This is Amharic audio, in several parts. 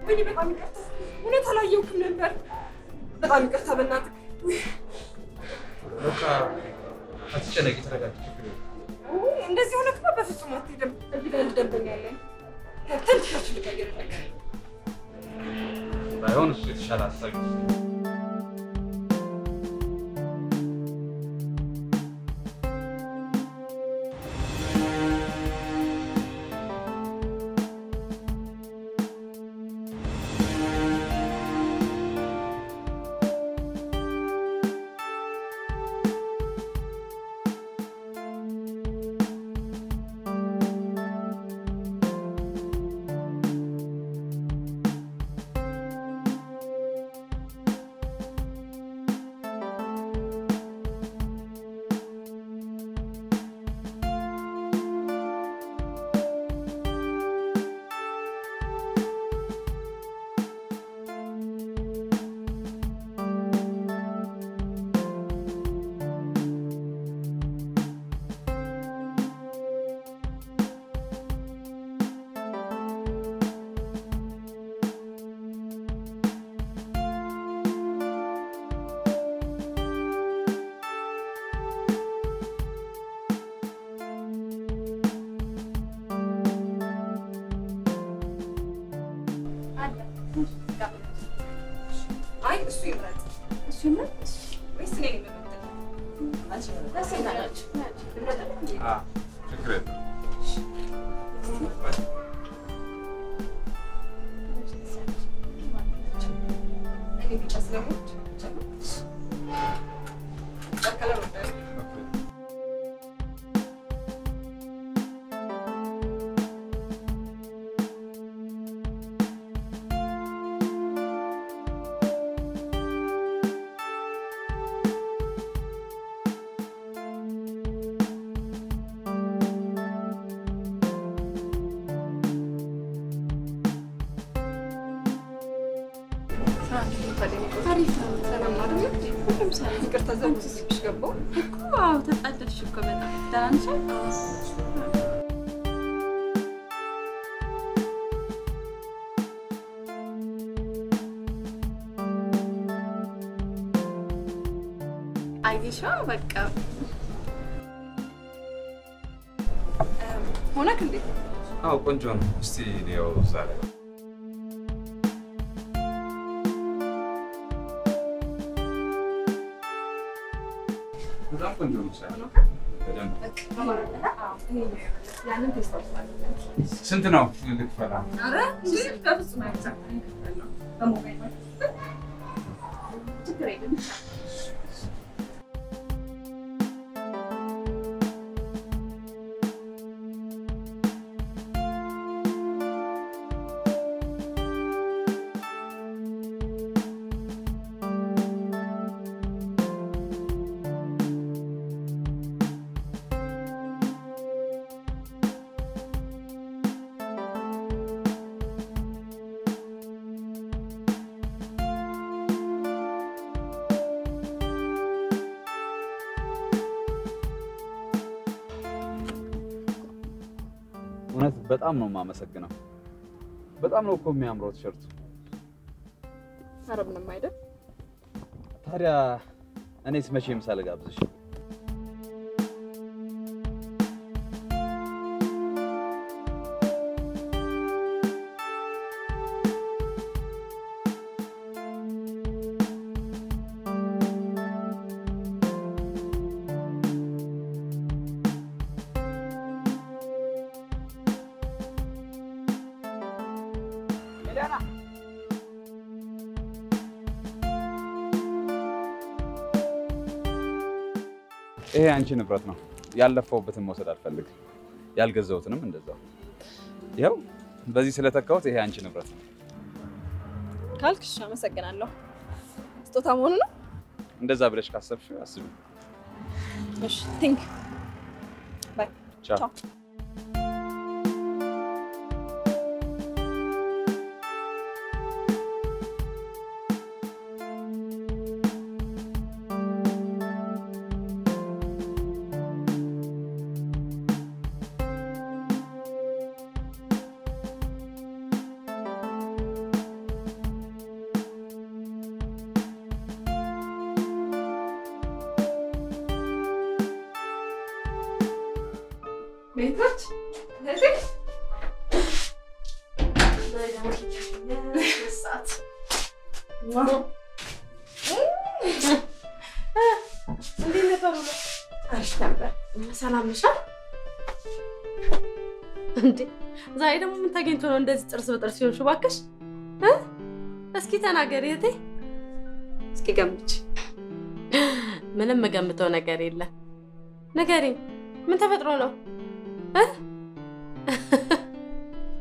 ወይኔ በጣም ይቅርታ እውነት አላየሁም ነበር በጣም ይቅርታ በእናትህ በቃ አትጨነቂ ተረጋጊ እንደዚህ ሆነ እኮ በፍጹም አትሄድም እዚህ ጋር እንደደንበኛ ያለኝ ትንሽ ልቀይርልክ ባይሆን እሱ የተሻለ ሀሳብ አይዲሻ በቃ ሆነክ እንዴ አው ቆንጆ ነው እስቲ ነው ዛሬ በጣም ቆንጆ ነው ሳይሆን በደንብ ያንን ተስተውሏል ስንት ነው ልክፈላ አረ እንዴ በፍጹም አይቻልም በሞባይል ችግር የለም በጣም ነው ማመሰግነው በጣም ነው እኮ የሚያምረው ቲሸርቱ አረብ ነው አይደል ታዲያ እኔስ መቼም ሳልጋብዝሽ ይሄ አንቺ ንብረት ነው ያለፈውበትን መውሰድ አልፈልግም ያልገዛውትንም እንደዛው ይሄው በዚህ ስለተካውት ይሄ አንቺ ንብረት ነው ካልክሽ አመሰግናለሁ ስጦታ መሆኑ ነው እንደዛ ብለሽ ካሰብሽ አስቢ እሺ ቲንክ ባይ ቻው ቤቶች እዚህ ሰዓት እንዴት ነበር ውሎ? አሪፍ ነበር። ሰላም ነሽ? እንዴ ዛሬ ደግሞ ምን ተገኝቶ ነው እንደዚህ ጥርስ በጥርስ ሲሆንሽ? እባክሽ እስኪ ተናገሪ እህቴ። እስኪ ገምች። ምንም መገምተው ነገር የለም። ንገሪኝ፣ ምን ተፈጥሮ ነው?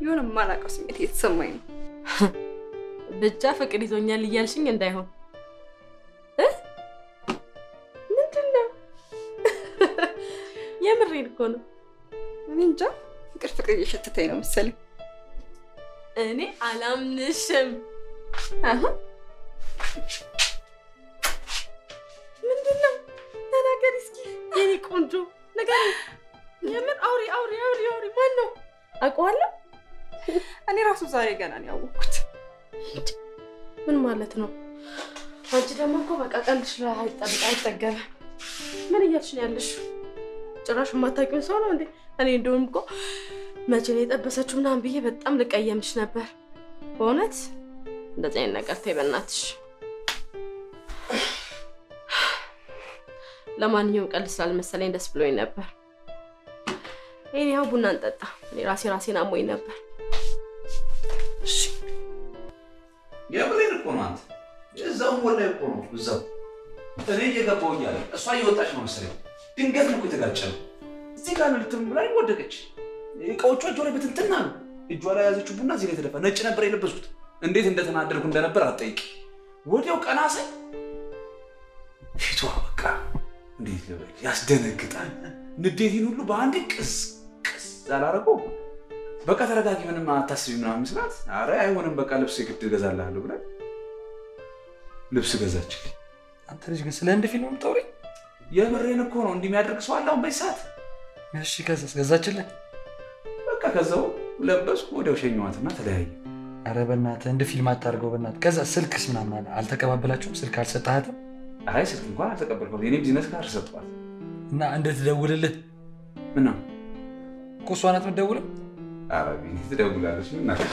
የሆነ የማላውቀው ስሜት እየተሰማኝ ነው። ብቻ ፍቅር ይዞኛል እያልሽኝ እንዳይሆን። ምንድን ነው? የምሬን እኮ ነው። እኔ እንጃ ፍቅር እየሸተተኝ ነው መሰለኝ። እኔ አላምንሽም። ምንድን ነው? ተናገሪ እስኪ የኔ ቆንጆ ንገሪኝ። የምር አውሪ። ማን ነው? አውቀዋለሁ። እኔ ራሱ ዛሬ ገና ነው ያወቅኩት። ምን ማለት ነው? አንቺ ደግሞ እኮ በቃ ቀልድሽ ላይ አይጠገብም። ምን እያልሽ ነው ያለሽው? ጭራሽ የማታውቂውን ሰው ነው እንዴ? እኔ እንደውም እኮ መቼ ነው የጠበሰችው ምናምን ብዬ በጣም ልቀየምሽ ነበር። በእውነት እንደዚህ አይነት ነገር ተይ በእናትሽ። ለማንኛውም ቀልድ ስላልመሰለኝ ደስ ብሎኝ ነበር። ይሄው ቡና እንጠጣ። እኔ ራሴን አሞኝ ነበር። እሺ የምሬን እኮ ነው። አንተ እዛው ወላሂ እኮ ነው እዛው እኔ እየገባሁ እያለ እሷ እየወጣች ነው መሰለኝ። ድንገት ነው የተጋጨነው። እዚህ ጋር ነው ልትም ብላኝ ወደቀች። እቃዎቿ እጇ ላይ በትንትና ነው። እጇ ላይ ያዘችው ቡና እዚህ ላይ ተደፋ። ነጭ ነበር የለበስኩት። እንዴት እንደተናደርኩ እንደነበር አትጠይቂ። ወዲያው ቀና ስል ፊቷ በቃ እንዴት ልበል ያስደነግጣል። ንዴቴን ሁሉ በአንድ ቅስ አላረገው። በቃ ተረጋጊ፣ ምንም አታስቢ ምናምን ስላት፣ አረ አይሆንም በቃ ልብስ ግድ እገዛልሃለሁ ብላ ልብስ ገዛችልኝ። አንተ ልጅ ግን ስለ እንደ ፊልም የምታወሪኝ? የምሬን እኮ ነው። እንዲህ የሚያደርግ ሰው አለ አሁን በዚህ ሰዓት? እሺ ከዛስ ገዛችልህ? በቃ ከዛው ለበስኩ፣ ወዲያው ሸኘኋትና ተለያየ። አረ በእናትህ እንደ ፊልም አታርገው በእናትህ። ከዛ ስልክስ ምናምን አልተቀባበላችሁም? ስልክ አልሰጣሃትም? አይ ስልክ እንኳን አልተቀበልኩም። የኔ ቢዝነስ ካርድ ሰጥቷል እና እንድትደውልልህ። ምን ነው እኮ እሷ ናት የምትደውለው? ኧረ ቢኒ ትደውላለች። ምን ነገር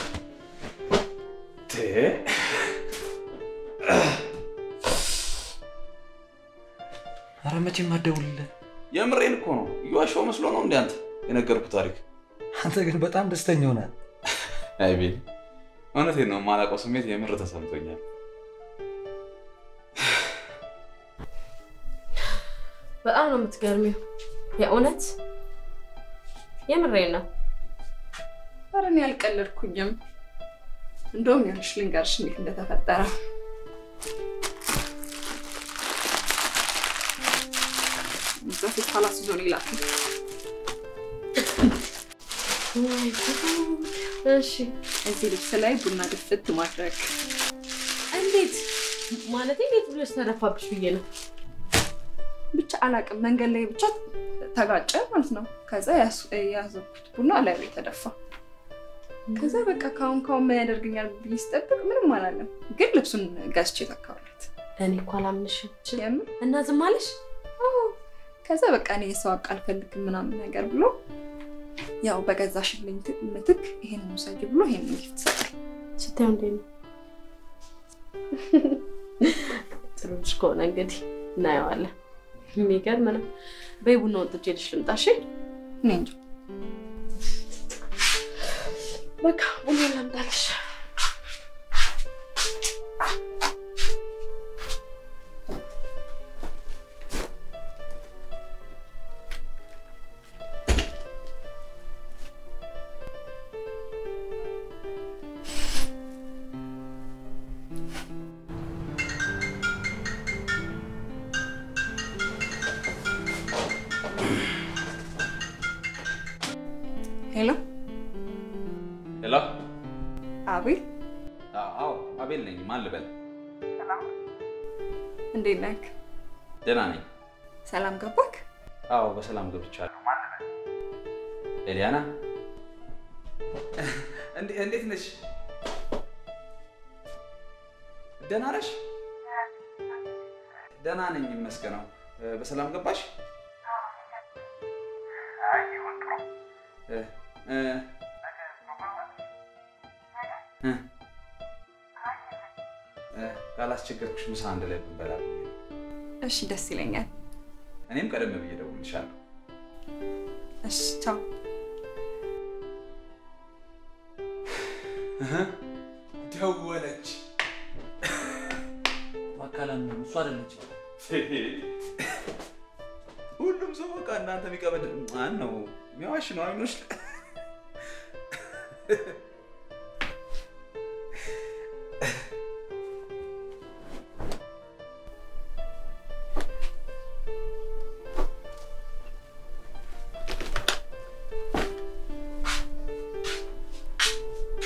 ኧረ መቼም አትደውልልህ። የምሬን እኮ ነው። እየዋሸሁ መስሎ ነው እንደ አንተ የነገርኩህ ታሪክ። አንተ ግን በጣም ደስተኛ ሆናል። አይ ቢኒ እውነቴን ነው። የማላውቀው ስሜት የምር ተሰምቶኛል። በጣም ነው የምትገርሚው። የእውነት የምሬን ነው። ኧረ እኔ አልቀለድኩኝም። እንደውም ያልሽ ልንገርሽ እንዴት እንደተፈጠረ። ዛፍ ካላስ ዞን ይላል። እሺ እዚህ ልብስ ላይ ቡና ድፍት ማድረግ እንዴት ማለት እንዴት ብለሽ ተደፋብሽ ብዬ ነው። ብቻ አላቅም። መንገድ ላይ ብቻ ተጋጨ ማለት ነው። ከዛ ያዘኩት ቡና ላይ ተደፋ። ከዛ በቃ ካሁን ምን ያደርገኛል ብዬ ስጠብቅ ምንም አላለም። ግን ልብሱን ገዝቼ ተካውለት። እኔ እኮ አላምንሽም። የምር እና ዝም አለሽ? ከዛ በቃ እኔ የሰው አቃል ፈልግም ምናምን ነገር ብሎ ያው በገዛሽልኝ ምትክ ይሄንን ውሰጂ ብሎ ይሄንን ጊፍት ሰጠኝ። ስታዩ እንዴ ነው? ጥሩሽ ከሆነ እንግዲህ እናየዋለን። የሚገርም ነው። በይ ቡናውን ጥጄልሽ ልምጣ። እሺ እኔ እንጃ በቃ ቡናውን ላምጣልሽ። ሄሎ ሄሎ። አቤል? አዎ አቤል ነኝ። ማን ልበል? ሰላም። እንዴት ነህ? ደህና ነኝ። ሰላም ገባክ? አዎ በሰላም ገብቻለሁ። ማን ልበል? ኤሊያና። እንዴት ነሽ? ደህና ነሽ? ደህና ነኝ ይመስገነው። በሰላም ገባሽ? ካላስቸገርኩሽ ምሳ አንድ ላይ ብንበላ። እሺ ደስ ይለኛል። እኔም ቀደም ብዬ እደውልልሻለሁ። እሺ ቻው። ደወለች። ማካላም እሷ አይደለች። ሁሉም ሰው በቃ እናንተ የሚቀበል ማን ነው? የሚዋሽ ነው አይኖች።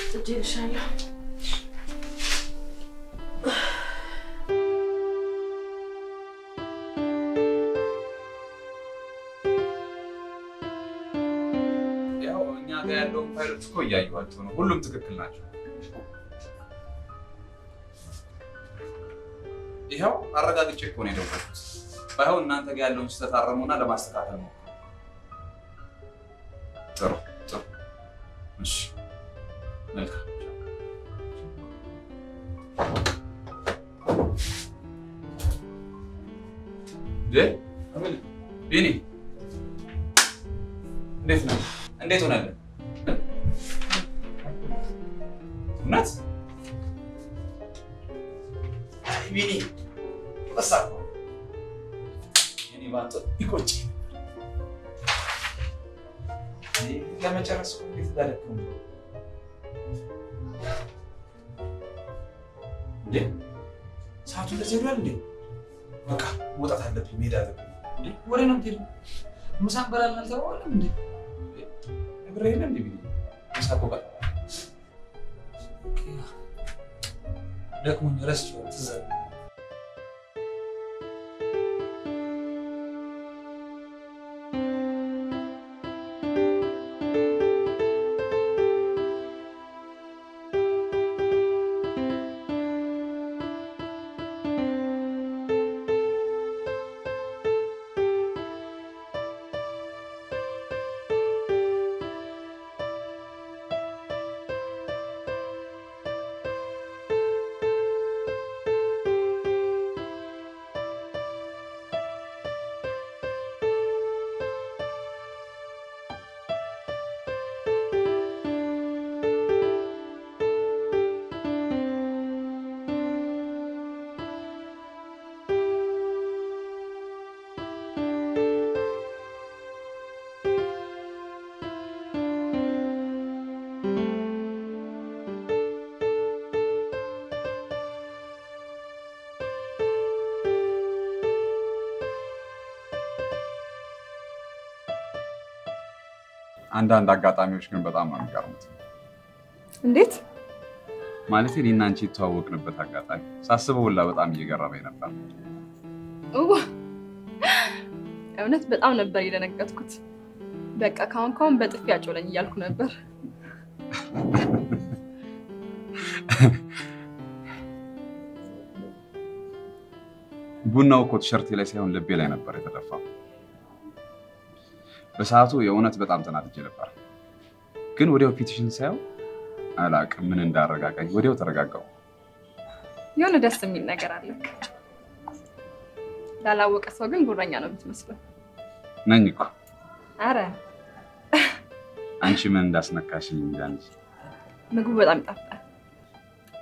እጅልሻለሁ። ያው እኛ ጋር ያለው ፋይሎች እኮ እያየኋቸው ነው። ሁሉም ትክክል ናቸው። ይኸው አረጋግጬ እኮ ነው የደወልኩት። ባይሆን እናንተ ጋር ያለውን ስህተት አረሙና ለማስተካከል ነው። ጥሩ ጥሩ። እሺ መልካም። ቢኒ እንዴት ነው? እንዴት ሆነልህ? እውነት ቢኒ በሳቆ የኔ ባንተ ይቆጭ ለመጨረስ እንዴት እንዳደረኩ እንዴ? ሰዓቱ እንደዚህ ሄዷል እንዴ? በቃ መውጣት አለብኝ፣ መሄድ አለብኝ። እንዴ ወሬ ነው የምትሄደው? ምሳ እንበላለን አልተባባልንም እንዴ? ነግሬህ የለ እንዴ ቢኒ? ምሳ እኮ በቃ ደክሞኝ ረስቼው ትዝ አለኝ። አንዳንድ አጋጣሚዎች ግን በጣም ነው የሚገርሙት። እንዴት ማለት እኔና አንቺ ተዋወቅንበት አጋጣሚ ሳስበው ሁላ በጣም እየገረመኝ ነበር። እውነት በጣም ነበር የደነገጥኩት። በቃ ካሁን በጥፊ ያጮለኝ እያልኩ ነበር። ቡናው እኮ ቲሸርቴ ላይ ሳይሆን ልቤ ላይ ነበር የተደፋው። በሰዓቱ የእውነት በጣም ተናድጄ ነበር። ግን ወዲያው ፊትሽን ሳይው አላቅም ምን እንዳረጋጋኝ ወዲያው ተረጋጋው። የሆነ ደስ የሚል ነገር አለ። ላላወቀ ሰው ግን ጉረኛ ነው የምትመስለው። ነኝ እኮ። አረ አንቺ ምን እንዳስነካሽኝ እንጃ። ምግቡ በጣም ይጣፍጣል።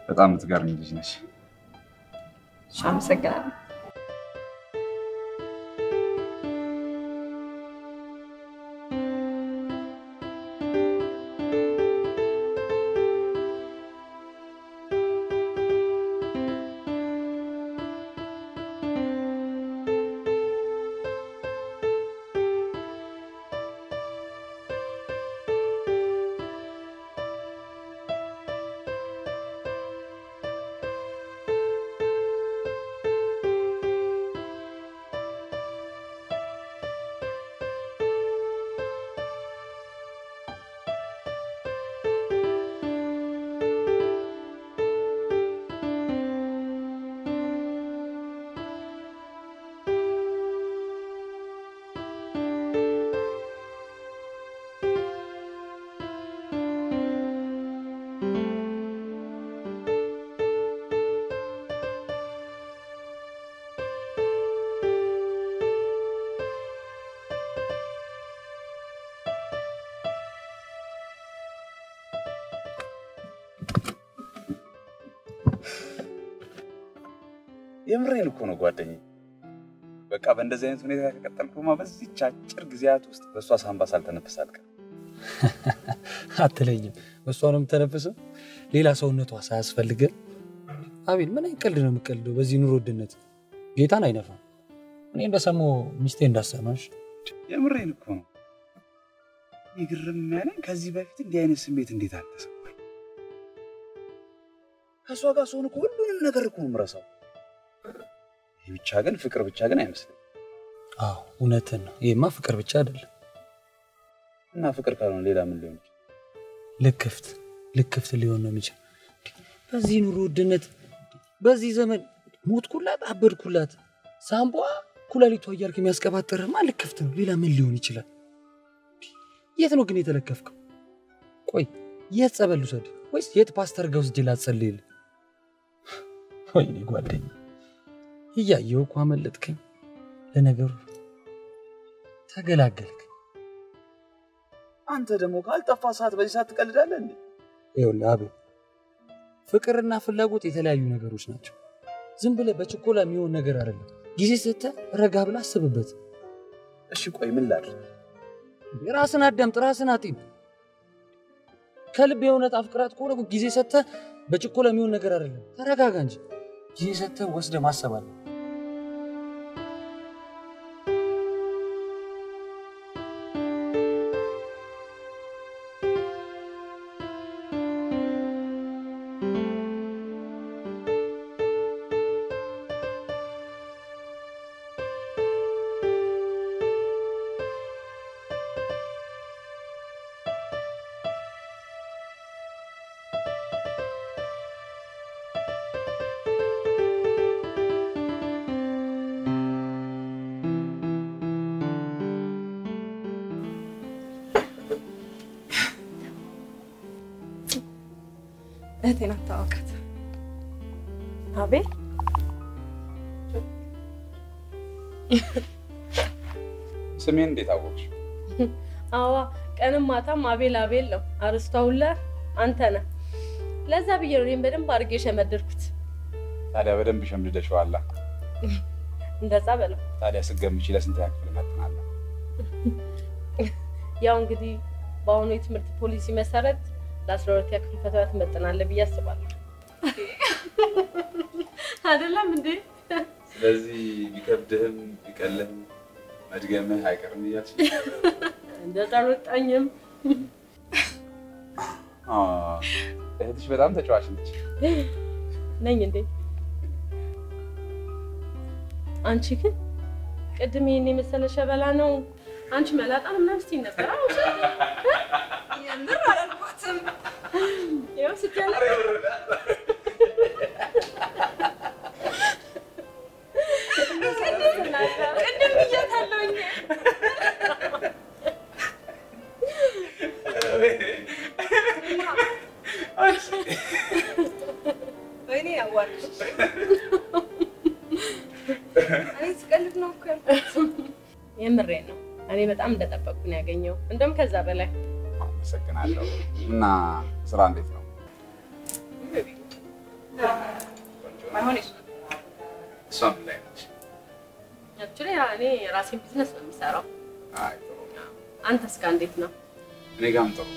በጣም የምትገርሚ ልጅ ነሽ። አመሰግናለሁ። የምሬን እኮ ነው ጓደኛዬ። በቃ በእንደዚህ አይነት ሁኔታ ከቀጠልኩማ በዚህ አጭር ጊዜያት ውስጥ በሷ ሳምባ ሳልተነፍስ አልቀርም። አትለኝም። በሷ ነው የምተነፍሰው ሌላ ሰውነቷ ሳያስፈልገን። አቤል ምን አይቀልድ ነው የምቀልደው በዚህ ኑሮ ውድነት። ጌታን አይነፋም። እኔ እንደሰማው ሚስቴ እንዳሰማሽ። የምሬን እኮ ነው። ይግርም ያለኝ ከዚህ በፊት እንዲህ አይነት ስሜት እንዴት አልተሰማኝ? ከሷ ጋር ሰውን እኮ ሁሉንም ነገር እኮ ነው የምረሳው። ይህ ብቻ ግን ፍቅር ብቻ ግን አይመስልም። አዎ እውነትን ነው። ይሄማ ፍቅር ብቻ አይደለም። እና ፍቅር ካልሆነ ሌላ ምን ሊሆን ይችላል? ልክፍት ሊሆን ነው የሚችል። በዚህ ኑሮ ውድነት በዚህ ዘመን ሞትኩላት አበድኩላት ሳምቧ ኩላሊቷ እያልክ የሚያስቀባጥርህማ ልክፍት ነው። ሌላ ምን ሊሆን ይችላል? የት ነው ግን የተለከፍከው? ቆይ የት ጸበል ውሰድ ወይስ የት ፓስተር ጋር ወስጄ ላጸልይልህ? ወይኔ ጓደኛ እያየሁ እኮ አመለጥከኝ። ለነገሩ ተገላገልክ። አንተ ደግሞ ካልጠፋ ሰዓት በዚህ ሰዓት ትቀልዳለህ እንዴ? ይኸውልህ አቤል ፍቅርና ፍላጎት የተለያዩ ነገሮች ናቸው። ዝም ብለህ በችኮላ የሚሆን ነገር አይደለም። ጊዜ ሰጥተህ ረጋ ብለህ አስብበት። እሺ ቆይ ምን ላድርግ? ራስን አዳምጥ፣ ራስን አጢን። ከልብ የእውነት አፍቅራት ከሆነ ጊዜ ሰጥተህ በችኮላ የሚሆን ነገር አይደለም። ተረጋጋ እንጂ ጊዜ ሰጥተህ ወስደህ ማሰብ አለ። እህቴን አታውቃት? አቤል ስሜን እንዴት አወቅሽ? አዋ ቀንም ማታም አቤል አቤል ነው አርስታውላ አንተ ነህ። ለዛ ብዬ ነው እኔም በደንብ አድርጌ ሸመደድኩት። ታዲያ በደንብ ሸምድደሽዋል። እንደዛ በለው። ታዲያ ስገምቺ ለስንት ያክል መጥናለሁ? ያው እንግዲህ በአሁኑ የትምህርት ፖሊሲ መሰረት ለ12 ያክል ፈተና ትመጥናለህ ብዬ አስባለሁ። አይደለም እንዴ? ስለዚህ ቢከብድህም ቢቀልህም መድገምህ አይቀርም እያልሽ እንደዛ አልወጣኝም። እህትሽ በጣም ተጫዋች ነች። ነኝ እንዴ? አንቺ ግን ቅድም ይሄን የመሰለ ሸበላ ነው አንቺ መላጣ ምናምን ስትይ ነበር። የምር አላልኳትም። ይኸው ስትያለሽ ቅድም ብያታለሁኝ። ወይኔ ያዋርሽ። እኔ ስቀልድ ነው እኮ ያልኩት። የምሬን ነው። እኔ በጣም እንደጠበቅኩ ነው ያገኘው። እንደውም ከዛ በላይ አመሰግናለሁ። እና ስራ እንዴት ነው? ማይሆን እሷ ምን ላይ ነች? አክቹሊ እኔ የራሴን ቢዝነስ ነው የምሰራው። አይ ጥሩ። አንተስ ጋር እንዴት ነው? እኔ ጋርም ጥሩ።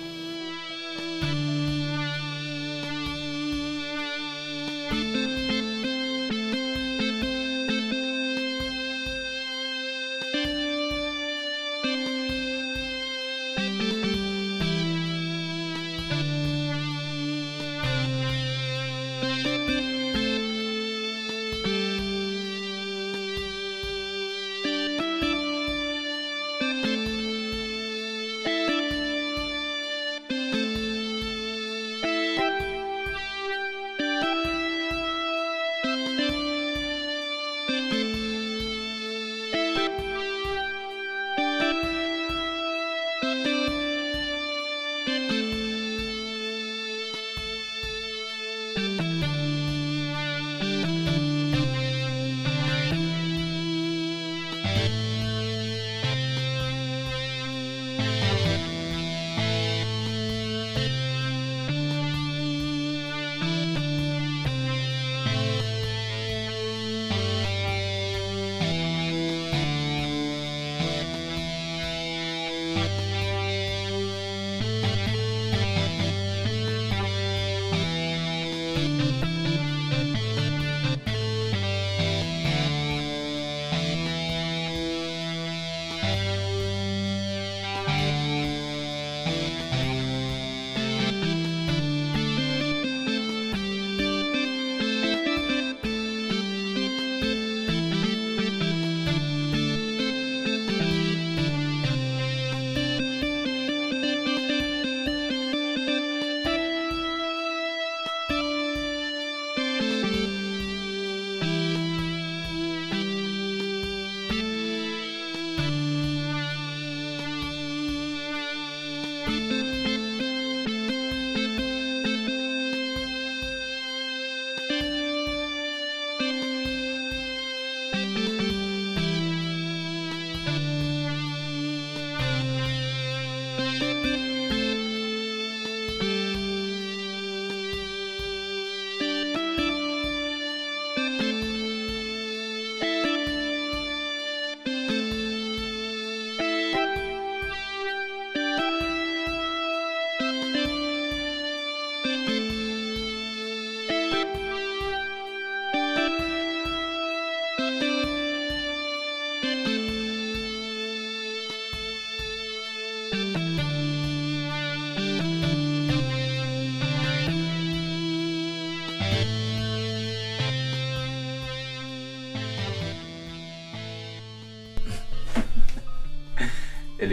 እሌ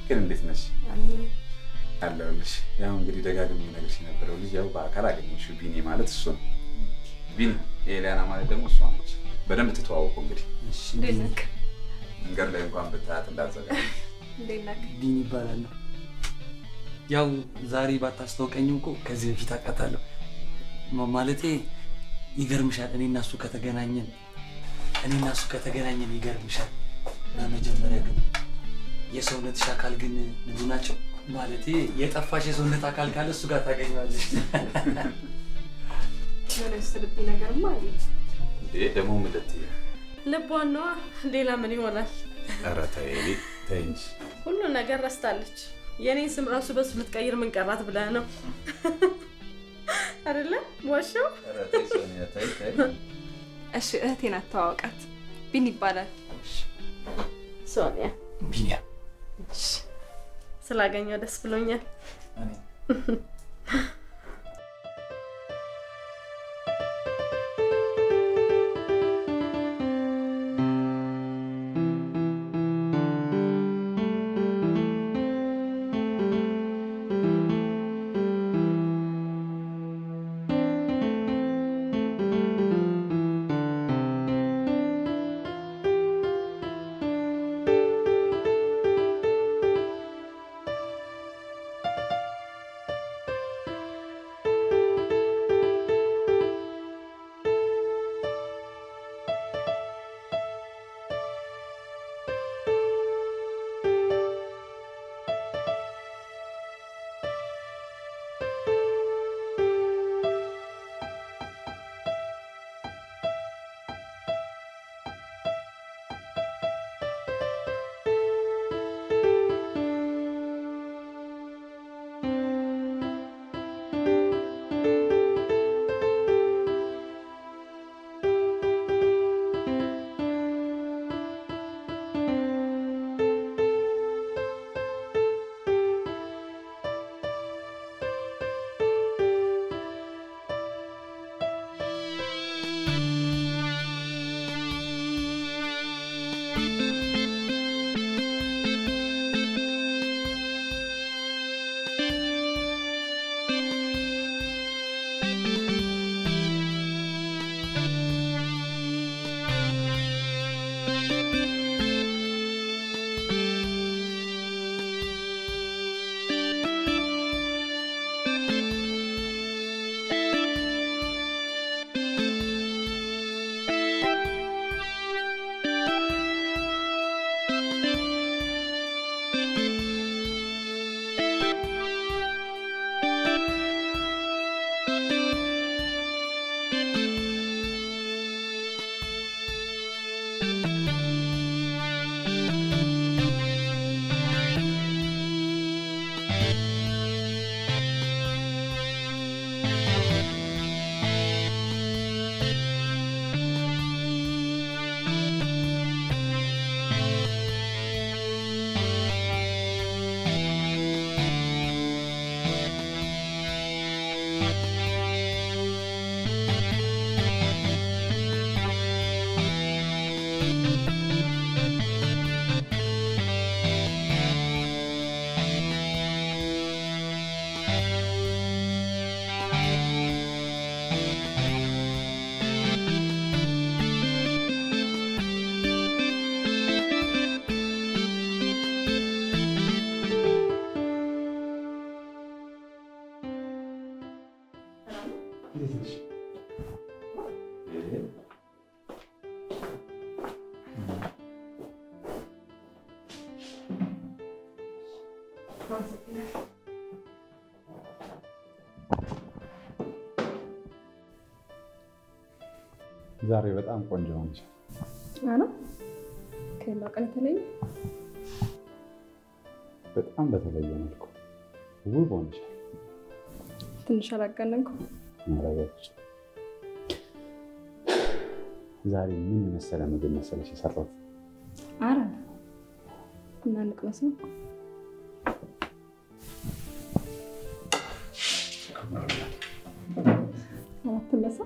ግን እንዴት ነሽ? አለሁልሽ። ያው እንግዲህ ደጋግሜ ነግሬሽ የነበረው ልጅ ያው በአካል አገኘሽው ቢኒ ማለት እሱ ነው። ቢኒ ኤሊያና ማለት ደግሞ እሷ ነች። በደንብ ትተዋወቁ እንግዲህ። እንዴት ነህ? መንገድ ላይ እንኳን ብታያት እንዳትዘጋ። እንዴት ነህ? ቢኒ ይባላል። ያው ዛሬ ባታስተውቀኝም እኮ ከዚህ በፊት አውቃታለሁ። ማለቴ ይገርምሻል፣ እኔና እሱ ከተገናኘን ይገርምሻል። በመጀመሪያ ግን የሰውነትሽ አካል ግን ብዙ ናቸው። ማለቴ የጠፋሽ የሰውነት አካል ካለ እሱ ጋር ታገኘዋለሽ። ስለዚህ ነገርማ አለ እንዴ ደግሞ ምልት ልቧን ነዋ። ሌላ ምን ይሆናል? ኧረ ተይ እንጂ ሁሉ ነገር ረስታለች። የኔን ስም ራሱ በሱ ልትቀይር ምን ቀራት ብለህ ነው አይደለ? ዋሻው ኧረ ተይ ሶኒያ ተይ። እሺ እህቴን አታዋውቃት። ቢኒ ይባላል። ሶኒያ ቢኒያ። ስላገኘው ደስ ብሎኛል። ዛሬ በጣም ቆንጆ ሆነሽ። አና ከሌላው ቀን ተለይ በጣም በተለየ መልኩ ውብ ሆነሽ። ትንሽ አላጋነንኩም። ማረጋች ዛሬ ምን መሰለ ምግብ መሰለሽ የሰራሁት? አረ እና ንቅመስ ነው። አትነሳ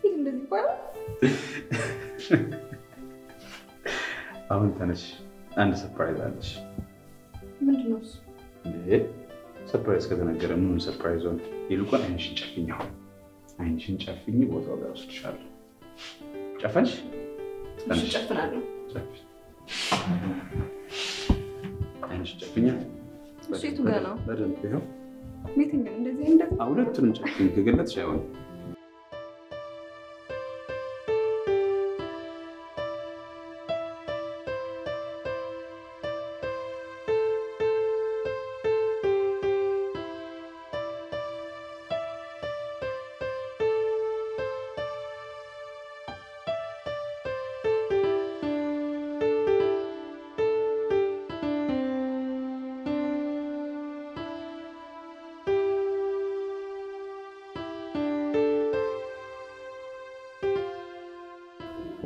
እንደዚህ ባላ አሁን ተነሽ አንድ ሰርፕራይዝ አለሽ ምንድነው እሱ እንዴ ሰርፕራይዝ ከተነገረ ምን ሰርፕራይዝ ሆነ ይልቁን አይንሽን ጨፍኛው አይንሽን ጨፍኝ ቦታው ጋር ወስድሻለሁ ጨፈንሽ እሺ ጨፍናለሁ አይንሽን ጨፍኛ እሱ ጋር ነው በደንብ ይኸው የትኛው እንደዚህ ሁለቱንም ጨፍኝ ከገለጥሽ አይሆንም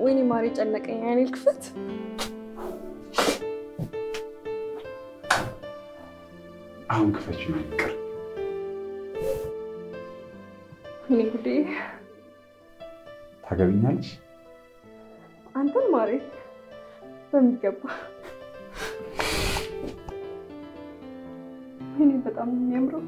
ወይኔ ማሪ ጨነቀኝ አይኔል ክፈት አሁን ክፈች ነው ይቅር እኔ ጉዴ ታገቢኛለሽ አንተን ማሪ በሚገባ ወይኔ በጣም የሚያምረው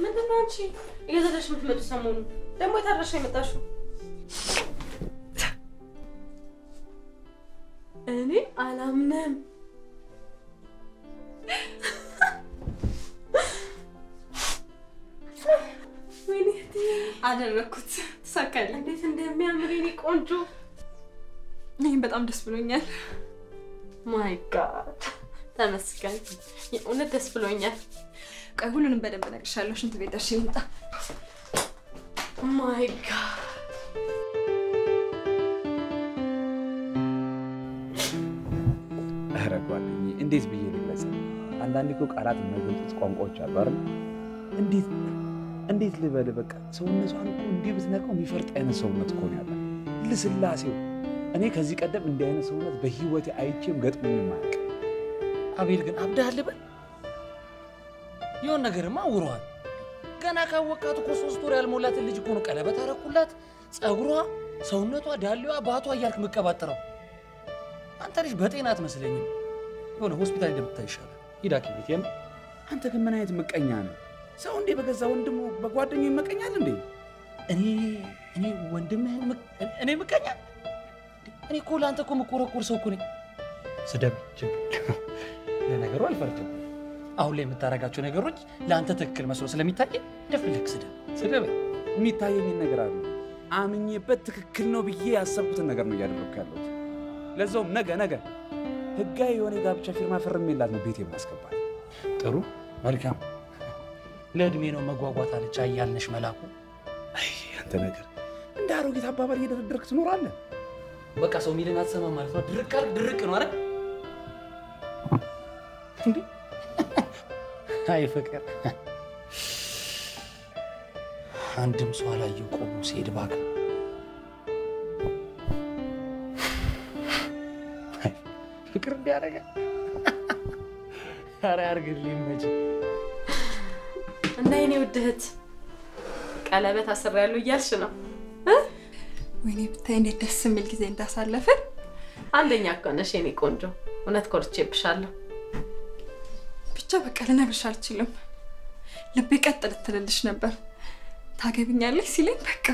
ምንድነው አንቺ እየዘለሽ የምትመጪ ሰሞኑ ደግሞ የታረሽ የመጣሽው እኔ አላምንም ወይኔ አደረኩት ተሳካለ እንዴት እንደሚያምር የኔ ቆንጆ እኔም በጣም ደስ ብሎኛል ማይ ጋድ ተመስገን የእውነት ደስ ብሎኛል ቆይ ሁሉንም በደንብ እነግርሻለሁ ሽንት ቤት ደርሼ ልምጣ ማይ ጋድ ኧረ ጓደኛዬ እንዴት ብዬ ልግለጽ አንዳንዴ እኮ ቃላት የማይገልጹት ቋንቋዎች አሉ አይደል እንዴት ልበል በቃ ሰውነቷን እኮ እንዲህ ብትነካው የሚፈርጥ አይነት ሰውነት እኮ ነው ያላት ልስላሴው እኔ ከዚህ ቀደም እንዲህ አይነት ሰውነት በህይወቴ አይቼም ገጥሞኝም አያውቅም አቤል ግን አብዳሃል በል የሆነ ነገርማ አውሯል ገና ካወቃት እኮ 3 ወር ያልሞላትን ልጅ እኮ ነው ቀለበት አረኩላት ጸጉሯ ሰውነቷ ዳሌዋ ባቷ እያልክ መቀባጠረው አንተ ልጅ በጤና አትመስለኝም የሆነ ሆስፒታል እንደምታይ ይሻላል ሂድ ሐኪም ቤት የም አንተ ግን ምን አይነት ምቀኛ ነህ ሰው እንዴ በገዛ ወንድሙ በጓደኛው ይመቀኛል እንዴ እኔ ወንድምህን እኔ ምቀኛ እኔ እኮ ለአንተ እኮ መቆረቆር ሰው እኮ ነኝ ስደብ ለነገሩ አልፈርድም አሁን ላይ የምታረጋቸው ነገሮች ለአንተ ትክክል መስሎ ስለሚታይ እንደፈለክ ስደብ የሚታየኝን ነገር አለ አምኜበት ትክክል ነው ብዬ ያሰብኩትን ነገር ነው እያደረኩ ያለሁት ለዛውም ነገ ህጋዊ የሆነ ጋብቻ ፊርማ ፈርሜላት ነው ቤቴ ማስገባት ጥሩ መልካም ለእድሜ ነው መጓጓት አለች አያልነሽ መላኩ አይ አንተ ነገር እንደ አሮጊት አባባል እየደረደርክ ትኖራለህ በቃ ሰው ሚልን አትሰማም ማለት ነው ድርቅ ነው አይደል እንዴ አይ ፍቅር አንድም ሰው አላየው ቆሞ ሲሄድ ባክ ፍቅር እንዲያደርጋ ኧረ ያርግልኝ መቼ እና የኔ ውድ እህት ቀለበት አስሬያለሁ እያልሽ ነው? ወይኔ ብታይ እንዴት ደስ የሚል ጊዜ እንዳሳለፈን። አንደኛ እኮ ነሽ የኔ ቆንጆ። እውነት ኮርቼብሻለሁ። ብቻ በቃ ልነግርሽ አልችልም። ልቤ ቀጥ ልትልልሽ ነበር። ታገብኛለሽ ሲለኝ በቃ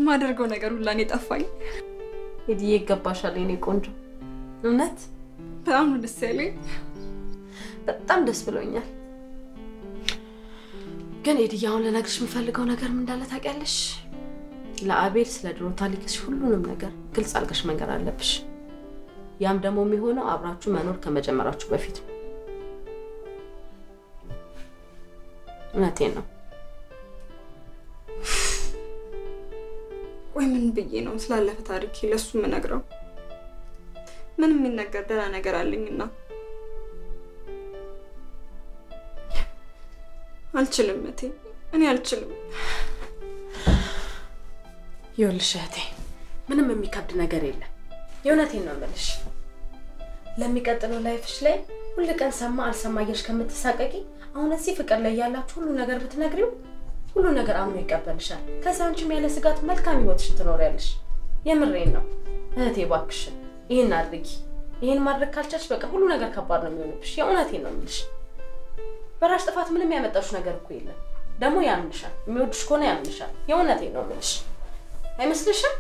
ማደርገው ነገር ሁላ ነው ጠፋኝ። ሄዲዬ ይገባሻል የኔ ቆንጆ። እውነት በጣም ነው ደስ ያለኝ። በጣም ደስ ብሎኛል። ግን ሄዲዬ አሁን ልነግርሽ የምፈልገው ነገር ምን እንዳለ ታውቂያለሽ? ለአቤል ስለ ድሮ ታሪክሽ ሁሉንም ነገር ግልጽ አድርገሽ መንገር አለብሽ። ያም ደግሞ የሚሆነው አብራችሁ መኖር ከመጀመራችሁ በፊት ነው። እውነቴን ነው። ወይ ምን ብዬ ነው ስላለፈ ታሪክ ለሱ የምነግረው? ምን የሚነገር ደህና ነገር አለኝና አልችልም እቴ፣ እኔ አልችልም። ይኸውልሽ እህቴ ምንም የሚከብድ ነገር የለም። የእውነቴን ነው የምልሽ። ለሚቀጥለው ላይፍሽ ላይ ሁሉ ቀን ሰማ አልሰማ እያልሽ ከምትሳቀቂ አሁን እዚህ ፍቅር ላይ ያላችሁ ሁሉ ነገር ብትነግሪው ሁሉ ነገር አምኖ ይቀበልሻል። ከዛ አንቺም ያለ ስጋት መልካም ህይወትሽን ትኖሪያለሽ። የምሬን ነው እህቴ፣ እባክሽ ይሄን አድርጊ። ይሄን ማድረግ ካልቻልሽ በቃ ሁሉ ነገር ከባድ ነው የሚሆንብሽ። የእውነቴን ነው የምልሽ። በራሽ ጥፋት ምንም ያመጣሽ ነገር እኮ የለም። ደግሞ ያምንሻል። የሚወድሽ ከሆነ ያምንሻል። የእውነቴን ነው የምልሽ። አይመስልሽም?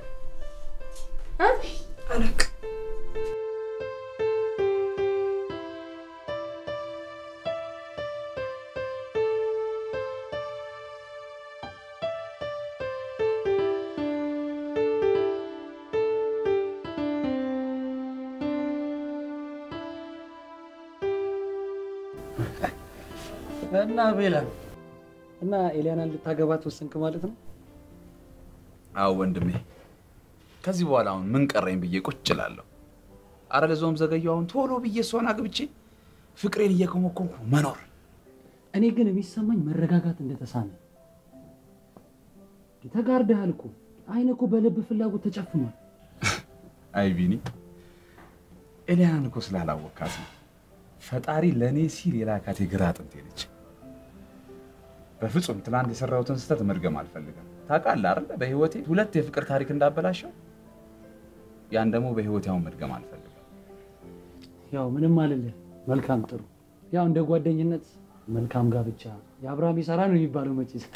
አለቅ እና ቤላ እና ኤሊያናን ልታገባት ወሰንክ ማለት ነው? አዎ ወንድሜ፣ ከዚህ በኋላ አሁን ምን ቀረኝ ብዬ ቁጭ እላለሁ። አረ ለዞም ዘገየው አሁን ቶሎ ብዬ እሷን አግብቼ ፍቅሬን እየኮመኮምኩ መኖር። እኔ ግን የሚሰማኝ መረጋጋት እንደተሳነ። ተጋርደሃል እኮ አይነ እኮ በልብ ፍላጎት ተጨፍኗል። አይ ቢኒ፣ ኤሊያናን እኮ ስላላወቃት ነው ፈጣሪ ለኔ ሲል የላካት የግራ አጥንቴ ነች። በፍጹም ትላንት የሰራሁትን ስህተት መድገም አልፈልግም። ታውቃለህ አይደል? በህይወቴ ሁለት የፍቅር ታሪክ እንዳበላሸው ያን ደግሞ በህይወቴ አሁን መድገም አልፈልግም። ያው ምንም አይደለም። መልካም ጥሩ። ያው እንደ ጓደኝነት መልካም ጋብቻ የአብርሃም ይሰራ ነው የሚባለው መቼስ።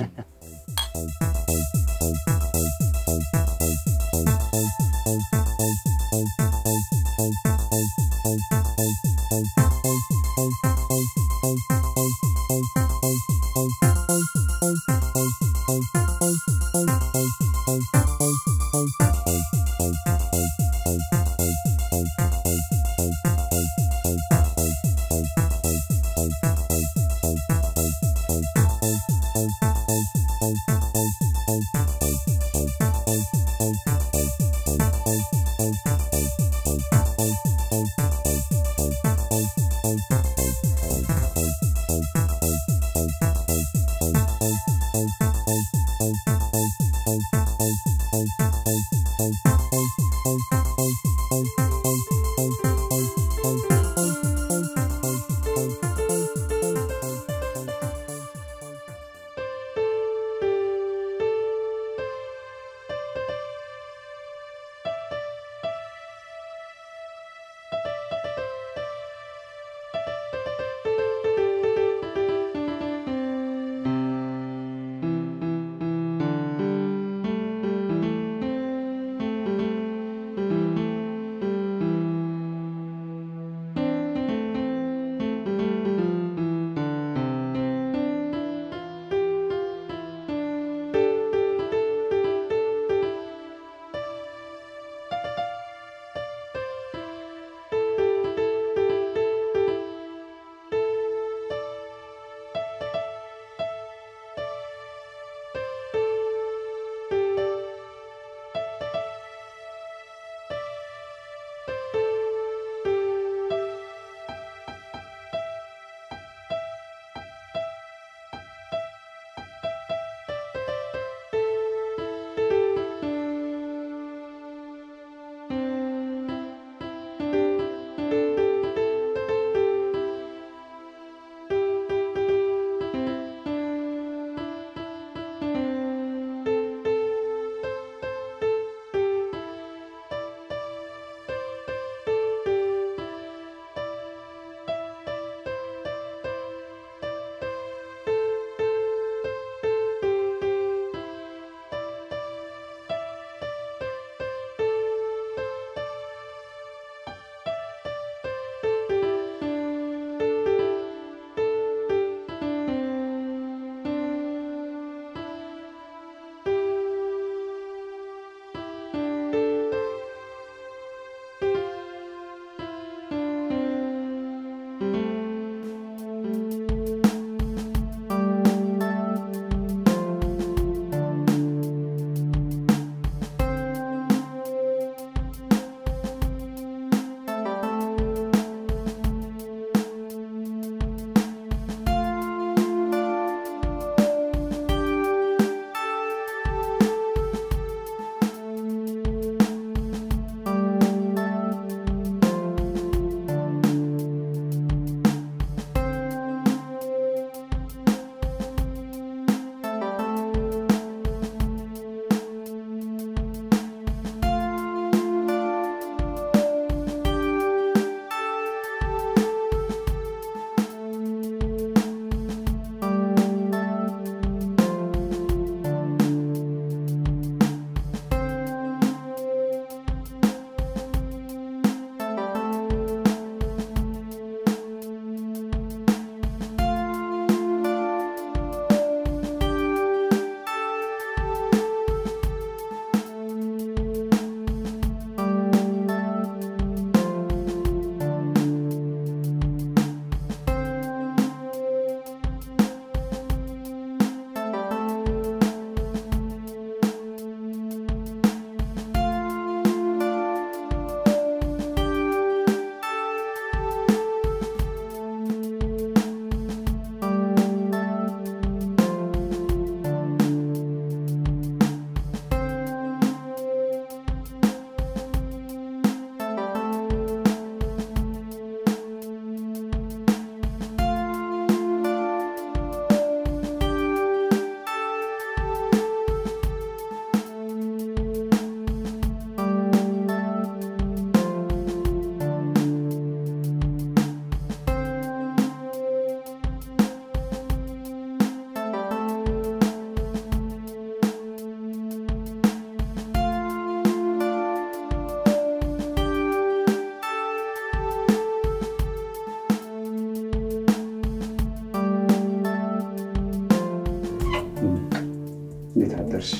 እንዴት አደርሽ?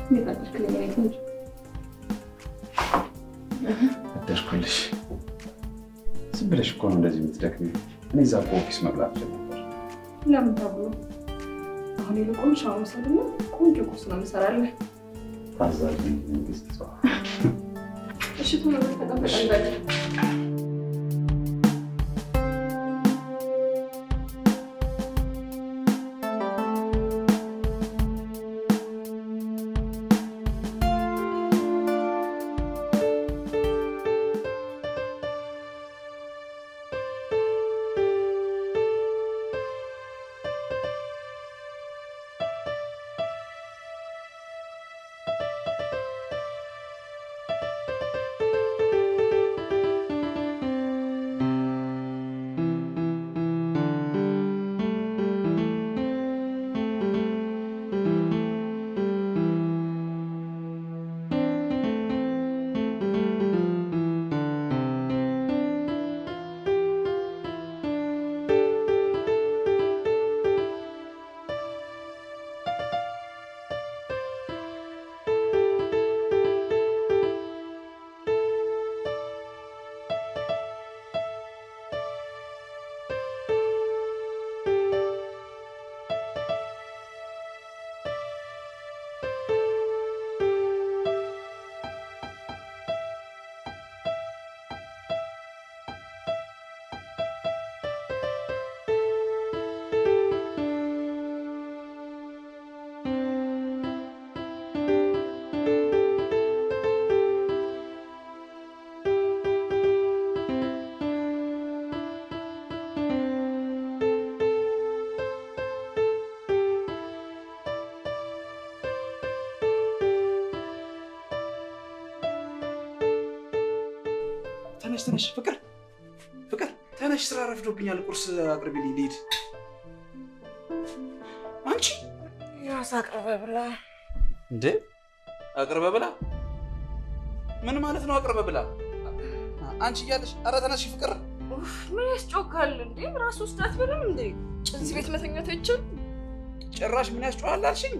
እንዴት አደርክልኝ? እኔ ቆንጆ አደርኩልሽ። ዝም ብለሽ እኮ ነው እንደዚህ የምትደክሚው። እኔ እዛ እኮ ኦፊስ መብላት ነበር። ለምን ተብሎ አሁን ይልቁን ሻወር ወሰድና ቆንጆ ቁርስ ነው የምሰራልህ። ታዛዥ መንግስት ሰው። እሺ ቶሎ ተቀበል በል። ተነሽ ፍቅር ተነሽ፣ ስራ ረፍዶብኛል። ቁርስ አቅርቢልኝ ልሂድ። አንቺ ያስ አቅርበ ብላ እንዴ? አቅርበ ብላ ምን ማለት ነው? አቅርበ ብላ አንቺ እያለሽ? ኧረ ተነሽ ፍቅር። ምን ያስጮካል እንዴ? ራስ ውስጥ አትበልም እንዴ? ጭንስ ቤት መተኛት አይችል? ጭራሽ ምን ያስጮሃል አልሽኝ?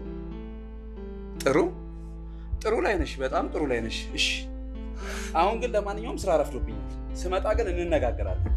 ጥሩ ላይ ነሽ፣ በጣም ጥሩ ላይ ነሽ። እሺ አሁን ግን ለማንኛውም ስራ ረፍዶብኛል። ስመጣ ግን እንነጋገራለን።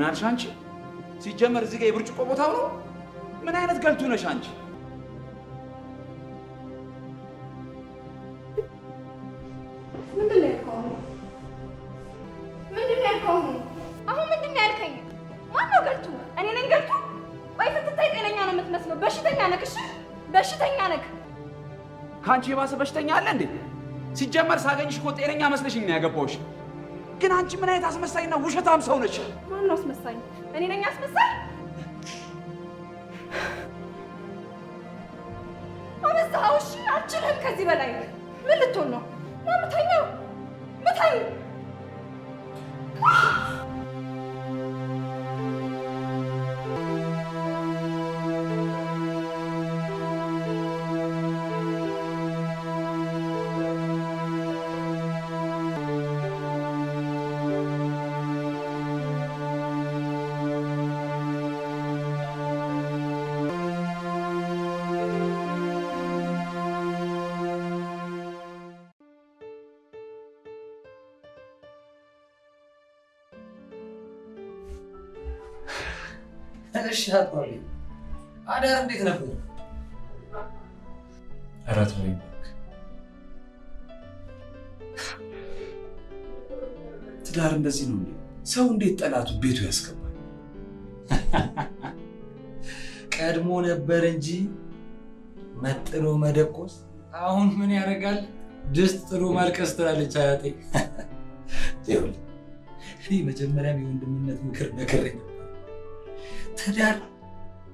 ምን አልሽ አንቺ? ሲጀመር እዚህ ጋር የብርጭቆ ቦታው ነው? ምን አይነት ገልቱ ነሽ አንቺ? ምንድን ነው ያልከው? አሁን ምንድን ነው ያልከኝ? ማነው ገልቱ? እኔ ነኝ ገልቱ? ቆይ ስትታይ ጤነኛ ነው የምትመስለው። በሽተኛ ነህ። እሺ በሽተኛ ነህ። ከአንቺ የባሰ በሽተኛ አለ እንዴ? ሲጀመር ሳገኝሽ እኮ ጤነኛ መስለሽኝ ነው ያገባሁሽ። ግን አንቺ ምን አይነት አስመሳይና ውሸታም ሰው ነሽ? ማነው አስመሳይ? እኔ ነኝ አስመሳይ? አበዛኸው። እሺ አልችልም ከዚህ በላይ። ምን ልትሆን ነው? ምተኛው ምተኝ እሺ አጥቷል። አዳር እንዴት ነበር? አራት ወይ ትዳር እንደዚህ ነው እንዴ? ሰው እንዴት ጠላቱ ቤቱ ያስገባል? ቀድሞ ነበር እንጂ መጥሎ መደቆስ አሁን ምን ያደርጋል? ድስት ጥሩ ማልቀስ ትላለች አያቴ። ይኸውልህ እኔ መጀመሪያም የወንድምነት ምክር መከረኝ። ትዳር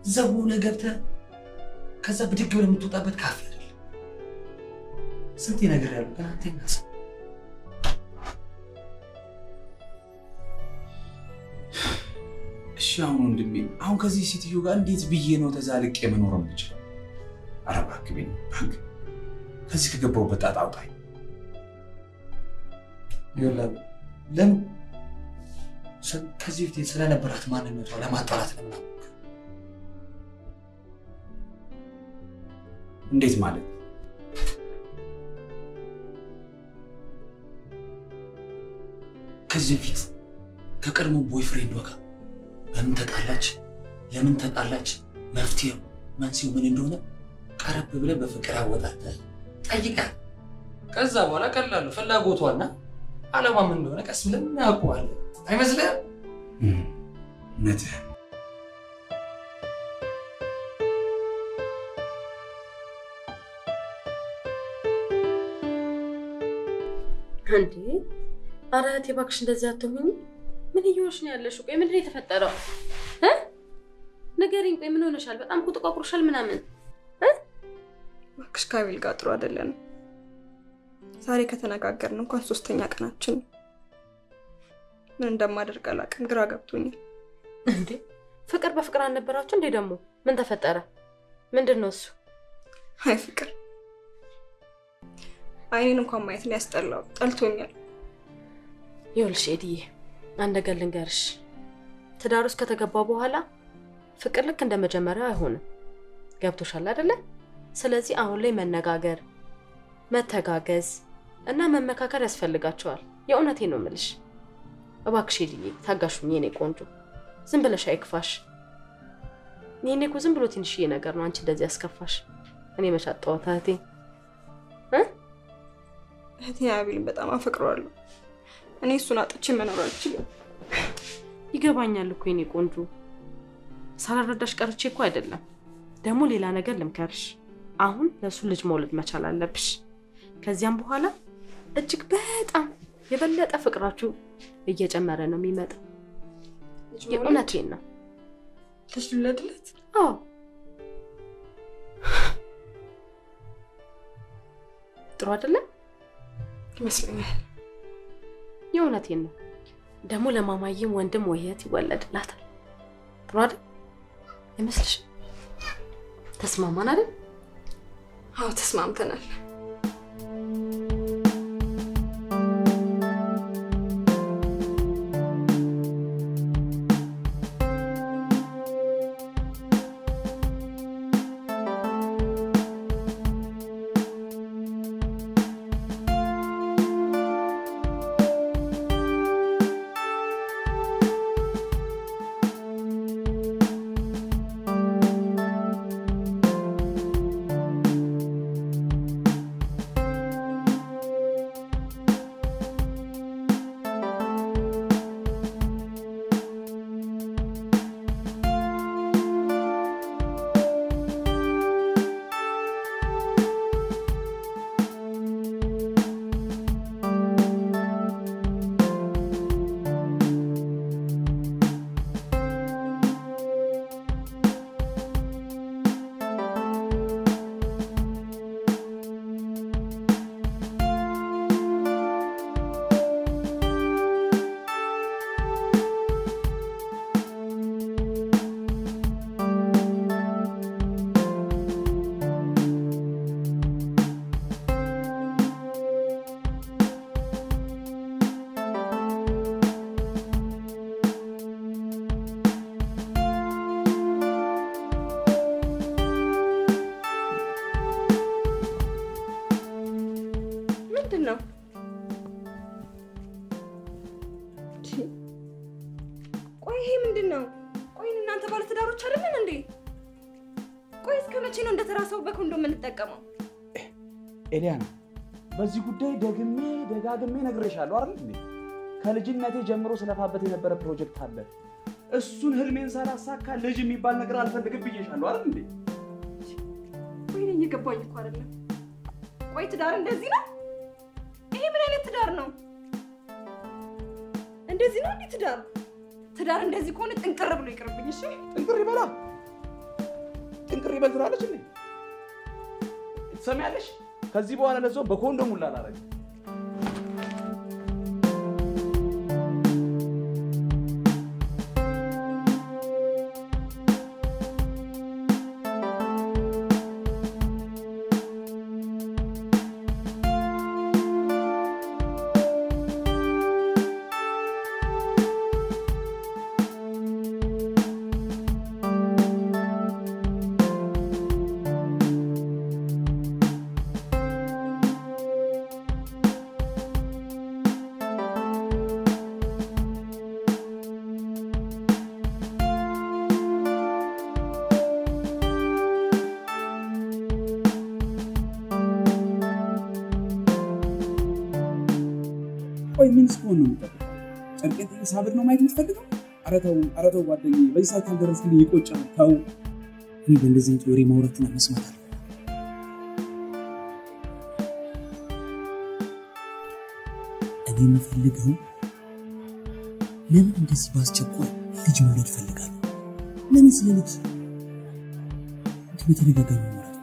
ዘቡነ ገብተህ ከዛ ብድግ ብለህ የምትወጣበት ካፌ አይደለም። ስንት ነገር ያለው ግን አትነሳ። እሺ አሁን ወንድሜ፣ አሁን ከዚህ ሴትዮ ጋር እንዴት ብዬ ነው ተዛልቄ መኖር የምችለው? ኧረ እባክህ ቤት እባክህ ከዚህ ከገባሁበት ጣጣ አውጣኝ። ይኸውልህ ለምን ከዚህ በፊት ስለነበራት ማንነቷ ለማጣራት ለምን? እንዴት ማለት? ከዚህ በፊት ከቀድሞ ቦይፍሬንዷ ጋር በምን ተጣላች? ለምን ተጣላች? መፍትሄው መንስኤው ምን እንደሆነ ቀረብ ብለህ በፍቅር አወጣተህ ጠይቀህ ከዛ በኋላ ቀላል ነው ፍላጎቷና ዓላማ ምን እንደሆነ ቀስ ብለን እናውቀዋለን። አይመስልህም? እውነትህን እንዴ? ኧረ እህቴ እባክሽ እንደዚህ አትሁኝ። ምን እየሆንሽ ነው ያለሽው? ቆይ ምንድን ነው የተፈጠረው? ንገሪኝ። ቆይ ምን ሆነሻል? በጣም እኮ ተቋቁሮሻል ምናምን። እባክሽ ከአቤል ጋር ጥሩ አይደለንም። ዛሬ ከተነጋገርን እንኳን 3ኛ ቀናችን። ምን እንደማደርግ አላውቅም፣ ግራ ገብቶኛል። እንዴ ፍቅር በፍቅር አልነበራችሁ እንዴ? ደግሞ ምን ተፈጠረ? ምንድን ነው እሱ? አይ ፍቅር አይኔን እንኳን ማየት ነው ያስጠላው፣ ጠልቶኛል። ይኸውልሽ ኤድዬ አንድ ነገር ልንገርሽ። ትዳር ውስጥ ከተገባ በኋላ ፍቅር ልክ እንደመጀመሪያው አይሆንም። ገብቶሻል አይደለ? ስለዚህ አሁን ላይ መነጋገር፣ መተጋገዝ እና መመካከር ያስፈልጋቸዋል። የእውነቴን ነው የምልሽ። እባክሽ ኤድዬ ታጋሹኝ የኔ ቆንጆ። ዝም ብለሽ አይክፋሽ። እኔ እኮ ዝም ብሎ ትንሽዬ ነገር ነው አንቺ እንደዚህ ያስከፋሽ። እኔ መሻጣው ታቴ እህቴ አቤልን በጣም አፈቅረዋለሁ። እኔ እሱን አጥቼ መኖር አልችልም። ይገባኛል እኮ የኔ ቆንጆ። ሳላረዳሽ ቀርቼ እኮ አይደለም። ደግሞ ሌላ ነገር ልምከርሽ። አሁን ለሱ ልጅ መውለድ መቻል አለብሽ። ከዚያም በኋላ እጅግ በጣም የበለጠ ፍቅራችሁ እየጨመረ ነው የሚመጣው። የእውነቴን ነው። ልጅ ልውለድለት? አዎ ጥሩ አይደለም ይመስለኛል። የእውነቴን ነው። ደግሞ ለማማዬም ወንድም ወይ እህት ይወለድላታል። ጥሩ አይደል? አይመስልሽም? ተስማማን አይደል? አዎ ተስማምተናል። መቼ ነው እንደተራሰው በኮንዶም የምንጠቀመው? ኤሊያና በዚህ ጉዳይ ደጋግሜ ነግሬሻለሁ አይደል እንዴ? ከልጅነቴ ጀምሮ ስለፋበት የነበረ ፕሮጀክት አለ። እሱን ህልሜን ሳላሳካ ልጅ የሚባል ነገር አልፈልግም ብዬሻለሁ አይደል እንዴ? ወይኔ እየገባኝ እኮ አይደለም። ቆይ ትዳር እንደዚህ ነው? ይሄ ምን አይነት ትዳር ነው? እንደዚህ ነው እንዴ ትዳር? ትዳር እንደዚህ ከሆነ ጥንቅር ብሎ ይቅርብኝ። እሺ ጥንቅር ይበላ ጥንቅር ይበል ትላለች እንዴ? ትሰሚያለሽ? ከዚህ በኋላ ለሰው በኮንዶም ሁላ አላረግም። ቆይ ምን ስኮን ነው የምትጠብቀው? ጨርቄን ሳብር ነው ማየት የምትፈልገው? ኧረ ተው ጓደኛዬ፣ በዚህ ሰዓት ካልደረስክልኝ ይቆጫል። ተው። እኔ በእንደዚህ አይነት ወሬ ማውራትና መስማት አለ። እኔ የምፈልገው ለምን እንደዚህ ባስቸኳይ ልጅ መውለድ ፈልጋለሁ? ለምን ስለ ልጅ በተደጋጋሚ ማውራት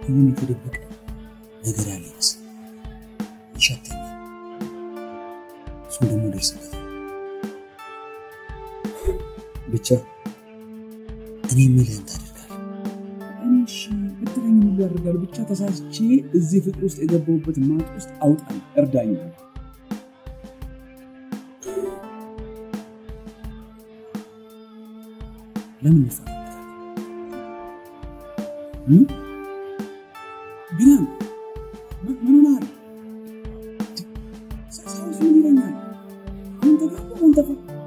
የሆነ የተደበቀ ነገር ያለ ይመስል ይሸተኛል። እሱን ደግሞ ደርስበታል። ብቻ እኔ የምልህን ታደርጋለህ። እሺ እድለኝ ምን ያደርጋል? ብቻ ተሳስቼ እዚህ ፍቅር ውስጥ የገባሁበት ማጥ ውስጥ አውጣኝ፣ እርዳኝ። ለምን ይፈራል? ግን ምን ማለት ሳሳውስ ምን ይለኛል? አንተ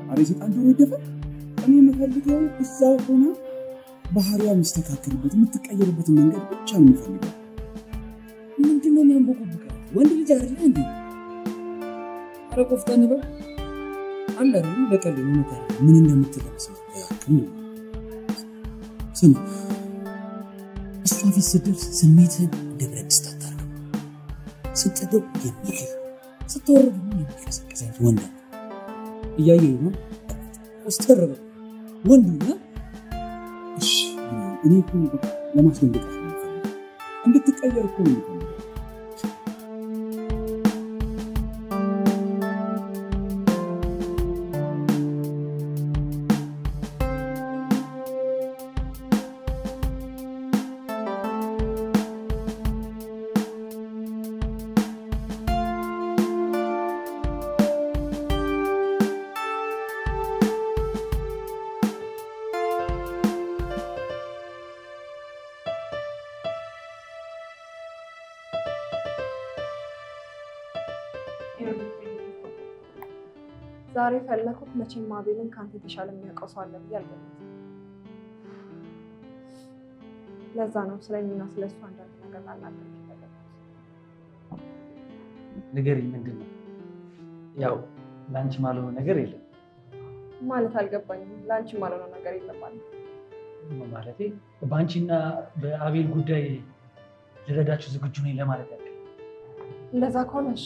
አረ ሰይጣን ጆሮ ይደፈ። እኔ የምፈልገው እዛው ሆና ባህሪዋ የሚስተካከልበት የምትቀየርበት መንገድ ብቻ ነው የምፈልገው። ምንድነው የሚያንበቁብቀው? ወንድ ልጅ አይደለ እንዴ? አረ ቆፍጠን በል አንተ አይደል ለቀልድ ነው ማለት ምን እንደምትለብስ ያክም ስም እሷ ፊት ስትደርስ ስሜትህን ደብረ ደስታ ታርገው ስትጠደው የሚል ስትወርድ የሚቀሰቀስ አይነት ወንድ እያየሁ ነው። ወስተረበ ወንዱ ነው። እሺ እኔ እኮ ለማስደንገጥ እንድትቀየር እኮ ነው። ዛሬ ፈለኩት መቼም አቤልን ካንተ ተሻለ የሚያውቀው ሰው አለ ብዬ አልገባም። ለዛ ነው ስለኝና ስለሱ አንዳንድ ነገር ላናገር ይፈልጋል። ነገር ምንድነው? ያው ላንቺ ማለሆነ ነገር የለም ማለት አልገባኝም። ላንቺ ማለሆነ ነገር የለም ማለቴ ባንቺና በአቤል ጉዳይ ልረዳችሁ ዝግጁ ነኝ ለማለት ያክል። እንደዛ ከሆነሽ